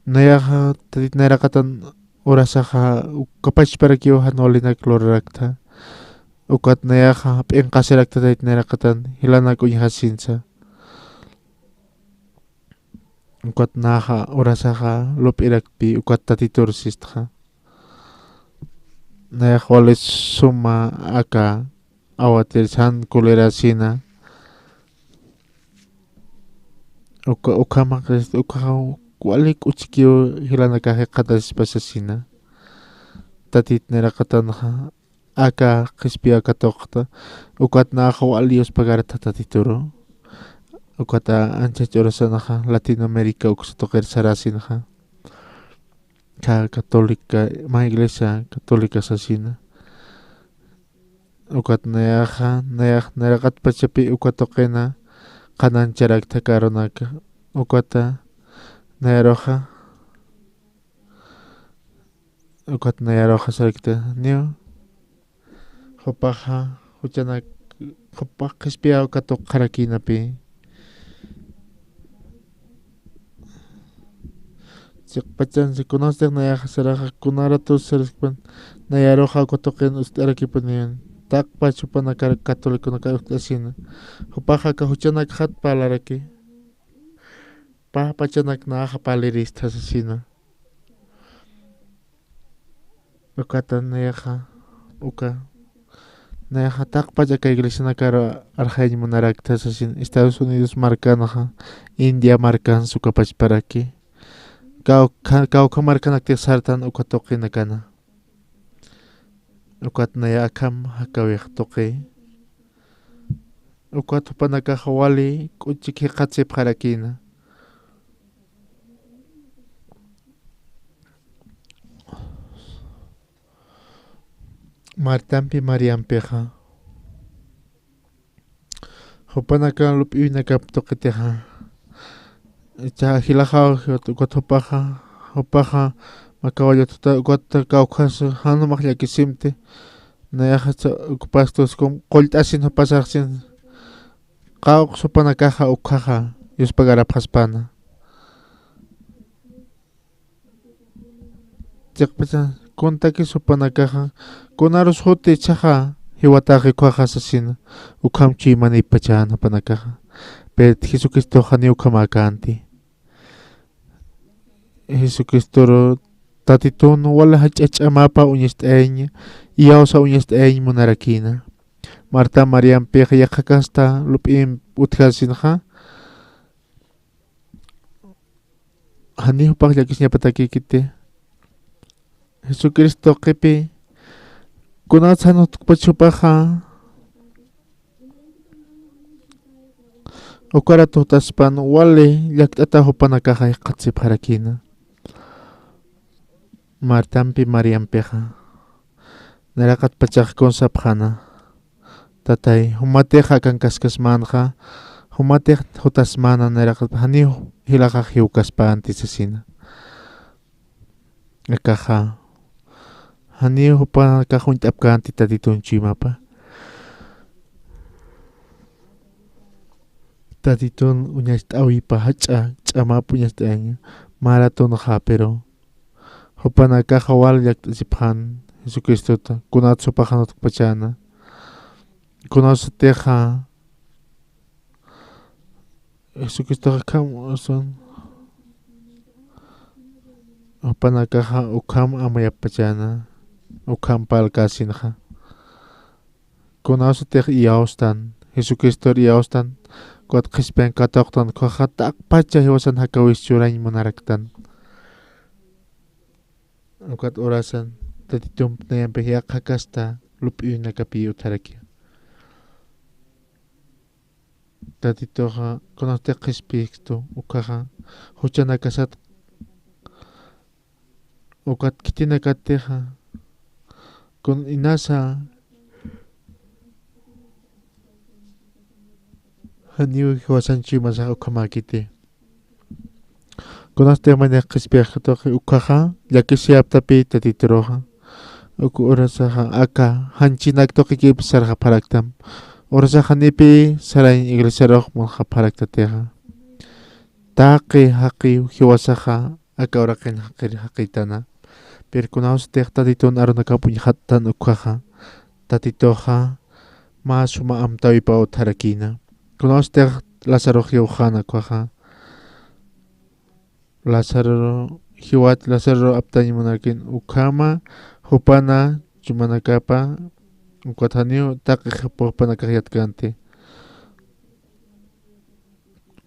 Nayaja tatit narakatan orasaja kapachperaki hanolina klorakta. Ukat nayaja pengkaserakta tatit narakatan hilanak unyahasinsa. Ukat naha orasaja lopirakpi ukat tatitursistja. Nayaja wale suma aka awatir san kulerasina. Ukama walik uchikio hilanakaje katas pasasina. Tatit narakatan aka kispia katokta. Ukat naha walios pagarata tatituro. Ukata ancha chorasanaja Latinoamérica uksatoker sarasinaja. Ka católica, ma iglesia católica sasina. Ukat nayakat pachapi ukatokena kanan charak takaronaka. Ukata nayaroja. Ukat nayaroja sarikta nio. Hopaja huchanak hopak kispia ukatok karakinapi. Pachan si conoce nayaja saraja kunara tus serespan nayaroja kotoken ustaraki tak pachupana kar católico na kar ustasina hupaja ka huchanak hat palaraki pa pachanak naja palirista asesina ukata nayaja uka nayaja tak pachaka iglesia na kar arjaini monarakta asesina Estados Unidos marcanaja India marcan su kapachparaki Kau kamarkanak te sartan ukatoke nakana. Ukat naya akam hakawih toke. Ukat panaka hawali kuchiki katse parakina. Martampi Mariampeja. Hopanaka lupi nakap toke teha. Cha hilaja hopaja makawayo gota kaukas hanu makya kisimte nayaja ocupastos con coltasin hopasaxin kau sopana caja ukaja yus pagara paspana chakpasa contaki sopana caja con aros hote chaja hiwataje cuaja asesina ukamchi mani pachana panakaja Pero Jesucristo haneu kamakanti. Jesucristo tatitun wala hachachamapa uñesteña y ausa uñesteña monarakina. Marta Mariam peja yakakasta lupim utjasinha. Hanihu pak yakisnya pataki kite. Jesucristo kepi kunatsano tukpachupaja. Ukara tutaspan wale yaktata hopanakaja katsip harakina. Martampi Mariampeja. Narakat pachak konsapjana. Tatay humateja kan kaskasmanja. Humatej hutasmana narakat haniho hilaka hiukaspa antisesina. Akaja. Haniho hupanakajuntapka antitatitun chimapa. Tatitun uñastawipa hacha chama puñastaña maratón ja pero hopanaka hawal yaktasipan Jesucristo ta kunatso pajanot pachana kunasoteja Jesucristo kam son hopanaka ukam amaya pachana ukam palkasinja kunasoteja iaustan Jesucristo iaustan Kuat kispen katoktan ko hatak pacha hiwasan hakawis churain monaraktan. Kuat orasan tatitum nayan pehiak hakasta lupi nakapi utaraki. Tatitoha konoste kispikto ukaha huchana kasat ukat kitina kateha kon inasa haniu hiwasan chimasa ukamakite kunas te maña qispiaq toqi ukaja yaki siaptapi tatitoroja uku orasaja aka hanchinak toqi kipsarja paraktam orasaja nipi saray iglesiaroj monja paraktateja taqi haqi hiwasaja aka oraqin haqitana pero kunaus te tatitun arunakapuñ hattan ukaja tatitoja ma suma amtawipa utharakina kunaus te Lázaro hiwjana kuaja Lázaro hiwat Lázaro aptañi manakin ukama hupana chumanakapa ukwataniu taqi hipopanakajyatkante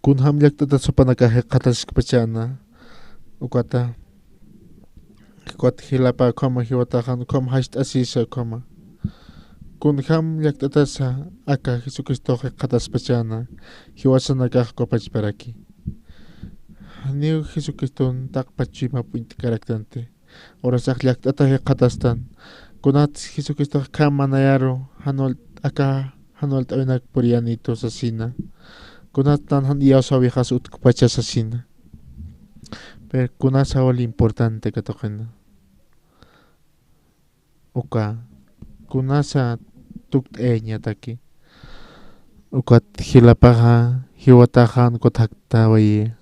kunham llaktata sopanakaje qatashkpachana ukwata hilapa ukama hiwatajan ukama hasht'asisha ukama kunham llaktatasa aka Jesucristoje qataspachana hiwasanakaj kopachparaki Niu Jesucristun taqpachi mapuinti karaktante orasaq llaktataje qatastan kunat Jesucristo kama nayaro hanol aka hanol t'awinak purianito sasina kunat tan han iyaso viejas utkupacha sasina pero kunasa wal importante katoqina uka kunasa tukt'eña taki ukat hilapaja hiwatajan kothaktawaye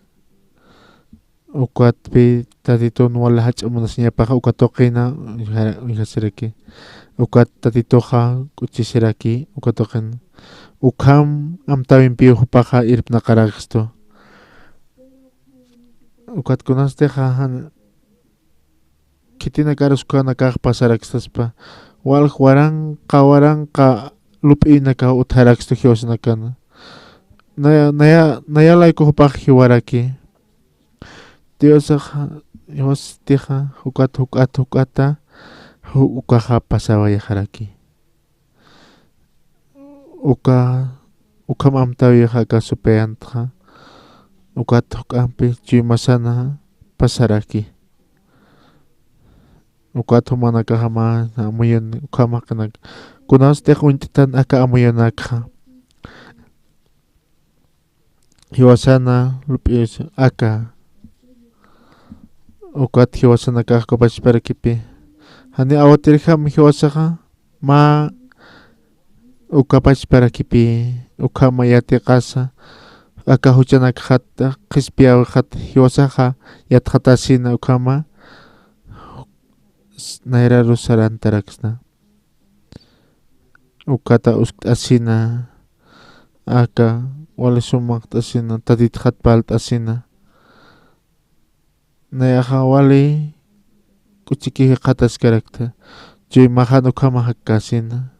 ukatpi tatitun wala hach'amunasñapaja ukatoqina ujasiraki ukat tatitoja kuchisiraki ukatoqina ukham amtawinpi upaja irpnaqaraqsto ukat kunasteja han kitina karuskana kaq pasarakistaspa waranqa lup'inaka utharaksto hiwasnakana nayalayku hupaq hiwaraki Diosqa Diosqa hukata ukaja pasawayaqaraki ukam amtawiqa supeyantqa ukat hukampi chimasana pasaraki ukat humanakaja ma amuyan ukamaqanak kunastiq wintitan aka amuyanakqa hiwasana lup'is aka ukat hiwasanakaj kopachparakipi hani awatirjam hiwasaqa ma ukapachparakipi ukama yatiqasa aka huchanakajata qispiawaqata hiwasaqa yatqatasina ukama nairaru sarantarakna ukata usq'asina aka wala sumaqt'asina tatitqatpalt'asina nayaqa wali kuchikiji qataskarakta chay mahan ukama hakkasina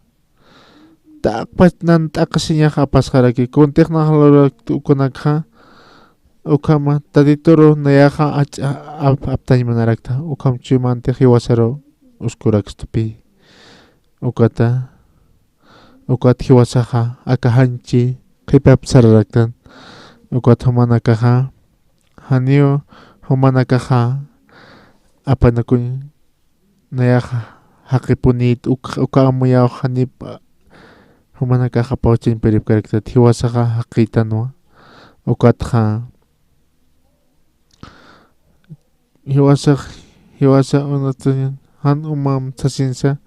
taqpachnan t'aqasiñaqa apasqaraki kuntiqnaq ukunakqa ukama tatituru nayaqa aptañi manarakta ukam chaymantiq hiwasaro uskurakstupi ukat hiwasaqa aka hanchi qhipap sararaktan ukat humanakaqa haniu humanakaqa apanakun nayaqa haqipunit uka amuyawaq hanipa humanakaqa pawchin peripkarakta hiwasaqa haqitanwa ukatqa hiwasa unatañan han umam sasinsa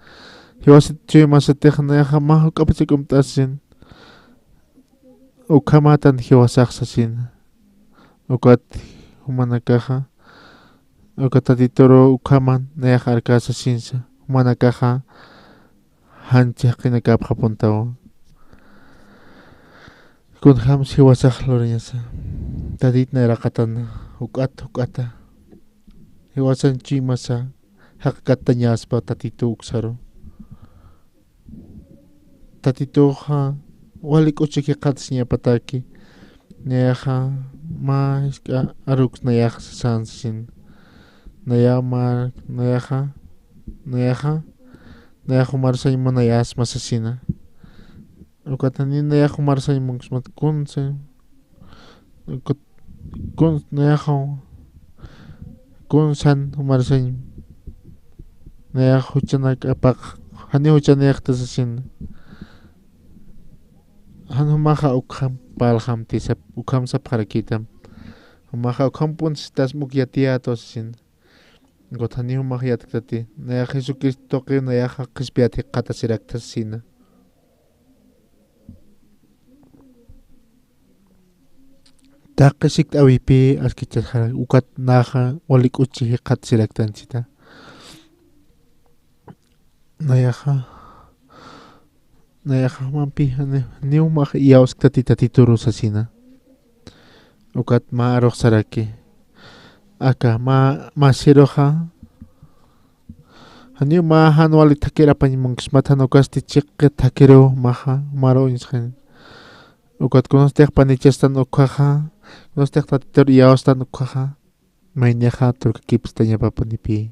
hiwasa chuymasatiq nayaqa ma huk'apachikumt'asin ukamatan hiwasaq sasina ukat humanakaqa ukatatituru ukaman nayaqa arkasa sinsa humanakaqa hanchi haqinakapqa puntawan kunham hiwasaq loriñasa tatitna iraqatana huk'ata hiwasan chimasa haqqatañaspa tatitu uksaro tatituqa wali k'uchiki qatasñapataki nayaqa ma aruks nayaqa sasansin nayaqa umarsañma nayasma sasina ukatani nayaqa umarsañmunkusmat nayaqa kunsan umarsañ nayaqa huchanakapaq hani huchanayaqta sasina han humaqa ukham palhamtisap ukham sapqarakitam Humaja kampun sitas mukyatiatos sin. Gotani humajiatati. Naya Jesucristo que naya kispiati katasiraktas sina. Takasik awipi askichajara ukat naja walik uchihi katsiraktansita. Nayaja mampi ni umaj iausktatituru sasina. Ukat ma arok saraki. Aka ma siroja. Hani ma hanwali takira panimongis matanokasti chikke takiro maha maro insgen. Ukat konostek panichestan okaja. Konostek tatitur iaustan okaja. Mainyaja turka kipstanya papanipi.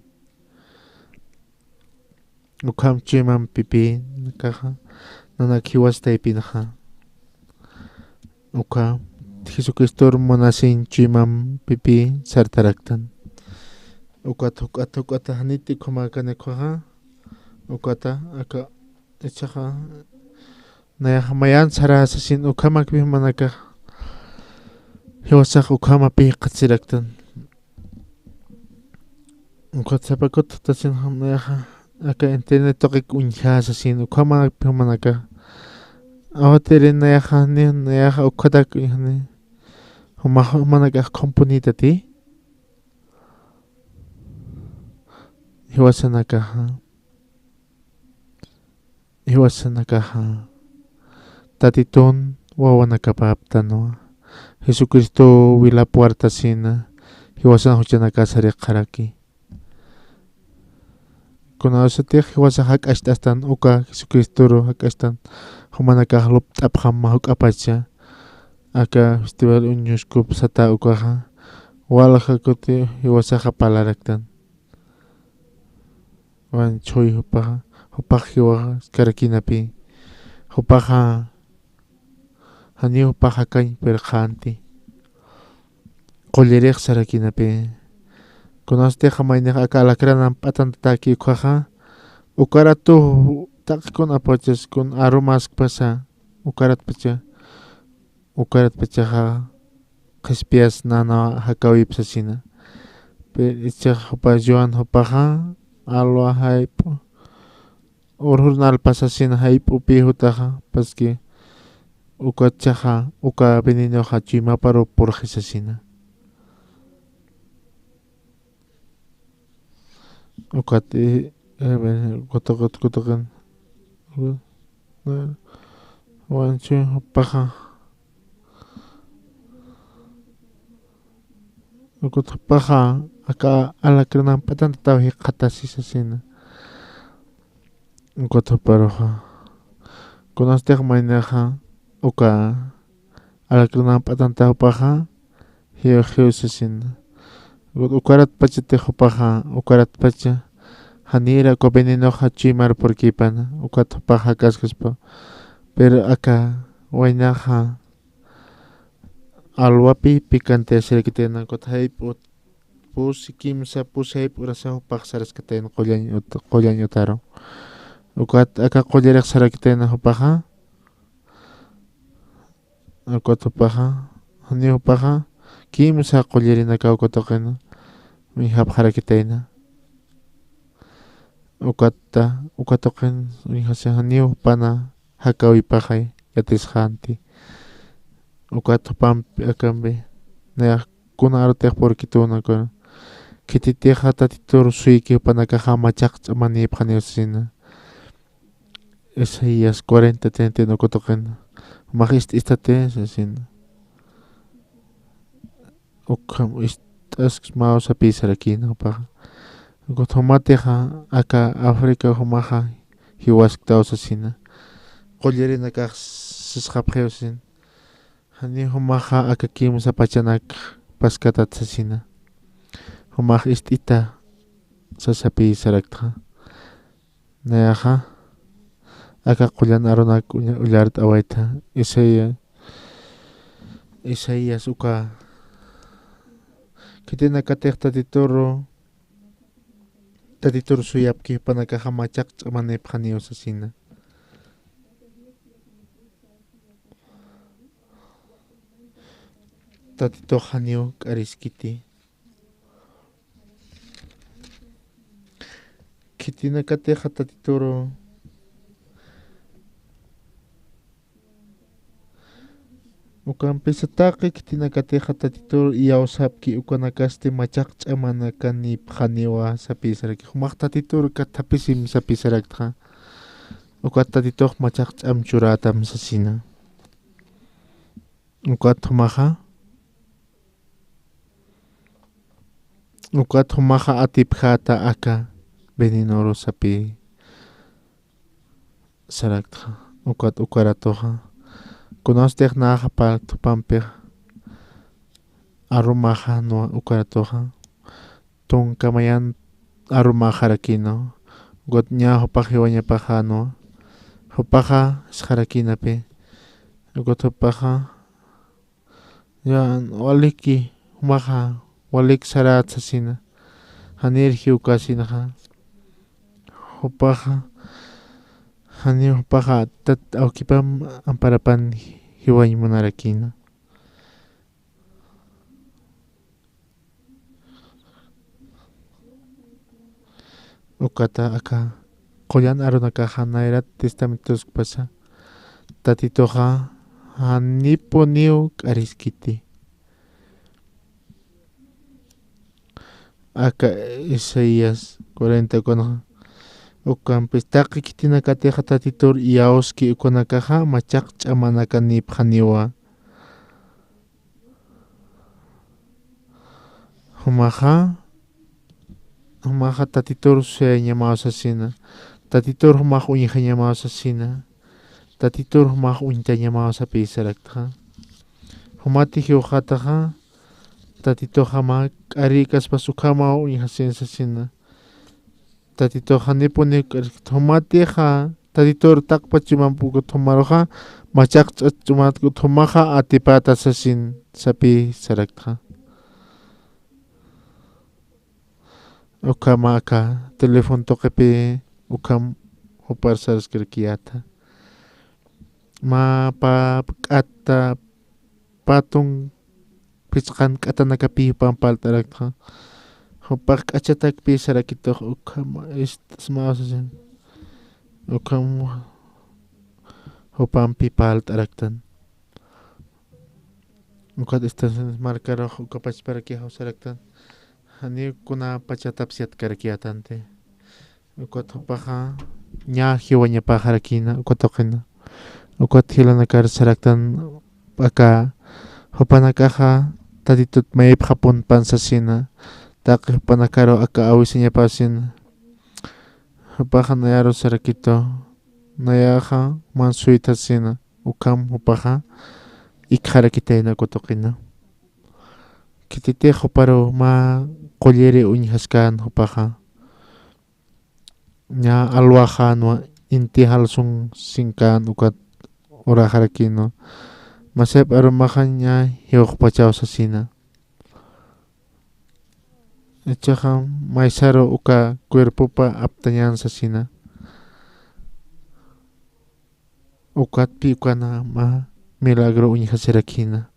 Ukam chimam pipi kaja. Nanakiwas taipinaja. Ukam Jesucristo monasin chimam pipi sartaraktan. Ukata haniti kumakane kwaha. Ukata aka echaha. Naya mayan sara asasin ukamak bimanaka. Hiwasak ukama pi katsiraktan. Ukat sapakot tasin naya aka internet tokik unya asasin ukama bimanaka. Awatere naya ukatak ihane. Humanaka komponitati. Hiwasanakaha. Tatiton wawanakapaptano. Jesucristo wila puerta sina. Hiwasan huchanaka sarikaraki. Kunausatih hiwasa hak ashtastan uka Jesucristo hak ashtan. Humanaka lup tapham mahuk apacha. Aka festival unyuskup sata ukaha. Walaha kote hiwasa hapalaraktan. Wan choy hupaha. Hupak hiwa karakinapi. Hupaha. Hani hupaha kain perjanti. Kollerek sarakinapi. Konoste jamaynek aka alakranan patantataki ukaha. Ukaratu takikon apochas kun aromas pasa. Ukarat pacha Kispias nana hakawip sasina. Pe ichak hupa joan hupaha. Alwa haipo. Urhurnal pasasina haipo pihutaha. Paski uka chaha. Uka benino hachima paro porjisasina. Ukati kotokan. Wanchu hupaha. Ukut paha aka alakranam patantatawi katasisasina. Ukut paroha. Konastek mainaha uka alakranam patantaw paha hiyo sasina. Ukarat pacha tejo paha ukarat pacha hanira ko veneno hachimar porkipana ukat paha kaskaspa. Pero aka wainaha alwapi picante serkitena kothaip pus kimsa pusaip urasa paksaras katen qollan utaro. Ukat aka qollerek sarakitena hupaha. Ukat hupaha. Hani hupaha. Kimsa qollerina kaukotoqena. Mi hap harakitena. Ukatoqen mi hasa hani hupana hakawi pahay yatis hanti. Ukat hupam akambe. Naya kunartek porkituna kuna. Kititeja tatitur suiki panakaja machak chamani pjanewsina. Isaías 40:30 no kotoqena. Magist istate sasina. Ukam istas maus apisaraki no paja. Ukot humateja aka Afrika humaja hiwasktaw sasina. Qollerina kaq sisqapqewsin. Hani humaja aka kimsa pachanak paskatat sasina. Humaj istita sasapi sarakta. Nayaja aka qollan aronak ullart awaita. Isaías uka kitina katek tatitur suyapki panakaja machak chamane pjaneo sasina. tatito haniu kariskiti kitina kateja tatitoro ukan pesataqi kitina kateja tatitoro iyausapki ukanakaste machaqch'a mana kani haniwa sapisaraki humaq tatitoro katapisim sapisarakta ukat tatitoq machaqch'am churatam sasina ukat humaqa atipjata aka venenoro sapi sarakta ukat ukaratoja kunastej naja pa tupampej arumaja no ukaratoja tunkamayan arumajarakino gotña hopaje wañapajano hopaja sjarakinapi gotopaja ya waliki humaja walik sarat sasina hanirji ukasinaja hopaja hani hopaja tat aukipam amparapan hiwañ munarakina ukata aka qoyan arunakaja nairat testamentos pasa tatitoja haniponiu k'ariskiti aka Isaías 40 ukan pistaqi kitina kateja tatitor iauski ukunakaja machaqch'a mana kanip haniwa humaja tatitor se llamados asina tatitor humaq uñija llamados asina tatitor humaq uñita llamados apisarakta humati hiujataja tatito hama k'ari kaspas ukhama uñija sensasina tatito hanipuni humatija tatitor taqpa chumampuku thumaroja machaqch'a chumatku thumaja atipata sasin sapi sarakta ukama aka teléfono toqepi ukam hupar saraskarkiyata ma pa k'ata patun pichqan k'atanakapi pampaltarakta hupaq k'achatakpi sarakituq ukama istasmawasasin ukam hupanpi paltaraktan ukat istasin markaraq ukapachparaki hawsaraktan hani kuna pachatapsiat karakiyatante ukat hupaqa ña hiwañapajarakina ukatoqina ukat hilanakar saraktan aka hupanakaja tatitut mayip hapun pansasina taqi hupanakaro aka awisiñapasina hupaqa nayaro sarakito nayaja mansuytasina ukam hupaqa ikharakitayna kutoqina kitite huparo ma qollere uñihaskan hupaqa ña alwajanwa inti halsun sinkan ukat urajarakino masep arumaja ña hiuqpachawsasina ichaqa maysaro uka cuerpopa aptañansasina ukatpi ukana ma milagro uñihasirakina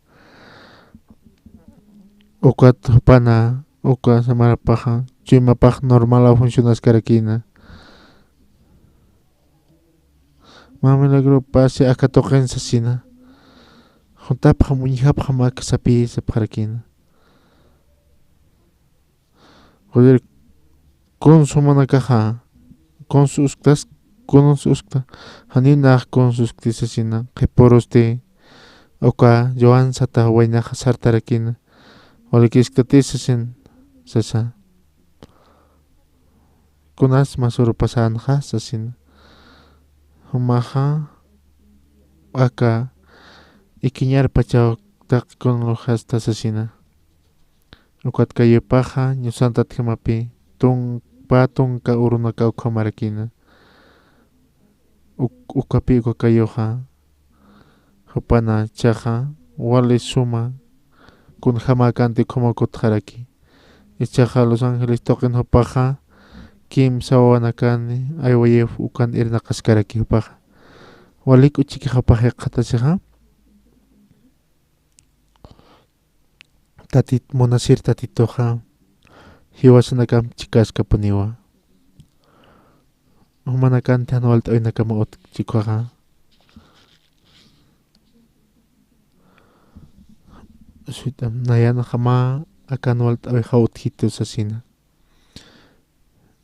ukat hupana uka samarapaja chuymapaj normala funcionaskarakina ma milagro pasi aka toqensasina juntapaj muñijapaj ma kasapi sapjarakina joder consumanakaja consustas conosusta hanina consustisasina qiporoste uka Joan sata waynaja sartarakina olikisktatisasin sasa kunas masuru pasanja sasina humaja aka ikiñar pachaw taqkunlujasta sasina ukat kayupaja ñusanta tjamapi tunka urunaka ukamarakina ukapi ukakayuja hupana chaja wali suma kun hamakanti como kutjaraki ichaja Los Ángeles toqin hupaja kim sawanakani aywayef ukan irnaqaskaraki hupaja walik uchiki hapaje qatasija tatit monasir tatitoja hiwasanakam chikaska puniwa humanakan tanual toy nakamaot chikwaga suitam nayana jama akanual toy haut hito sasina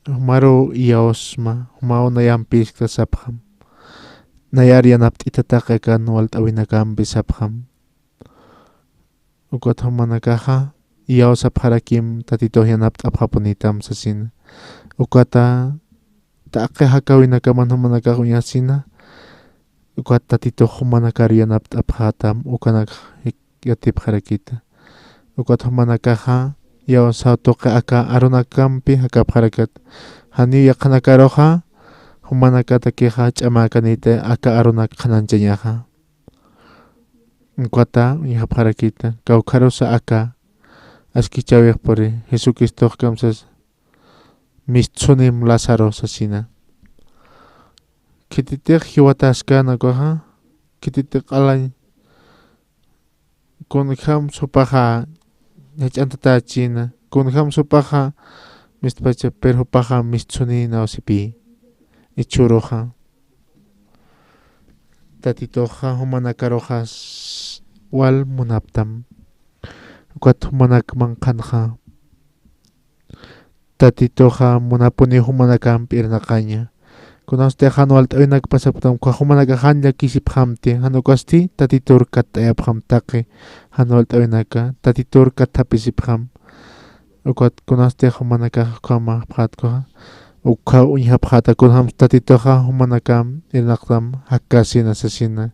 humaro iosma humao nayam piskta sapham nayar yanapt itataka akanual toy nakam bisapham ukot humanakaja iao sapharakim tatito yanapt apapunitam sasina ukata taake hakawi nakaman humanakakunya sina ukat tatito humanakari yanapt aphatam ukanak yatip harakita ukat humanakaja iao sautoke aka arunakampi hakap harakat hani yakanakaroja humanakata keja chamakanite aka arunak kananchañaja Ukata ihap harakita kaukaro sa aka askichawek pore Jesucristo kamsas mistsunim Lazaro sasina kititek hiwataska nakoha kititek alay kunham sopaja yachantata china kunham sopaja mistpacha pero paja mistsuni nausipi ichuroja tatitoja humanakarojas wal munaptam ukat humanak mangkanja tatitoja munapuni humanakam pirnakanya kunas tejan wal toinak pasaptam kwa humanakajan yakisiphamti hanukasti tatitur katayapjam take hanwal toinaka tatitur katapisipjam ukat kunas te humanaka kama phatko ukha unya phata kunham tatitoja humanakam irnaktam hakasina sasina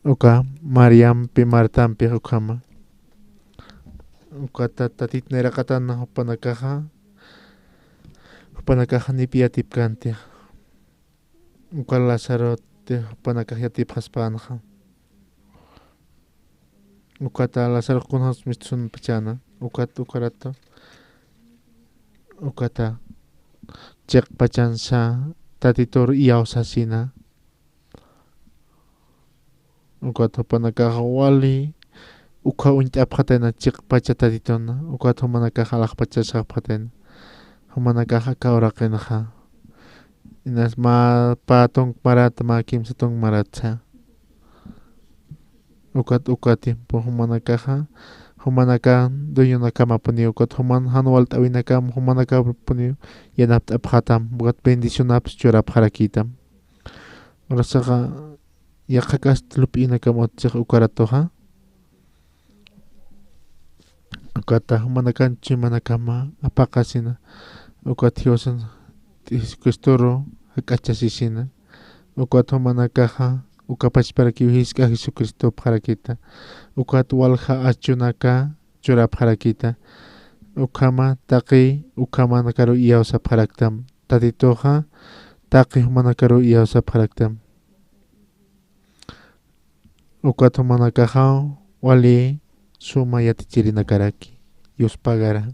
uka Mariam pi Martam pi ukama uka tatit nerakatan na hupanakaja ni piatip kanti uka Lazaro te hupanakaja tip haspanja uka ta Lazaro kunhas mistsun pachana uka ukarato uka ta cek pachansa tatitor iao sasina ukat hupanakaja wali ukha untap khatena chik pacha tatitona ukat humanakaja lak pacha sak phatena humanakaja kaurakenaja inas ma patong marat ma kim satong maratsa ukat po humanakaja humanaka doyonakama puni ukat human hanwal tawinakam humanaka puni yanap aphatam ukat bendicionaps churap harakitam orasaka yakakas tlupina kamot chik ukaratoja ukata humanakan chimanakama apakasina ukat hiosan Jesucristoro hakachasisina ukat humanakaja ukapachparaki hiska Jesucristo parakita ukat walha achunaka chura parakita ukama taqi ukama nakaro iausa paraktam tatitoja taqi humanakaro iausa paraktam ukat humanakaja wali suma yatichirinakaraki Dios pagará.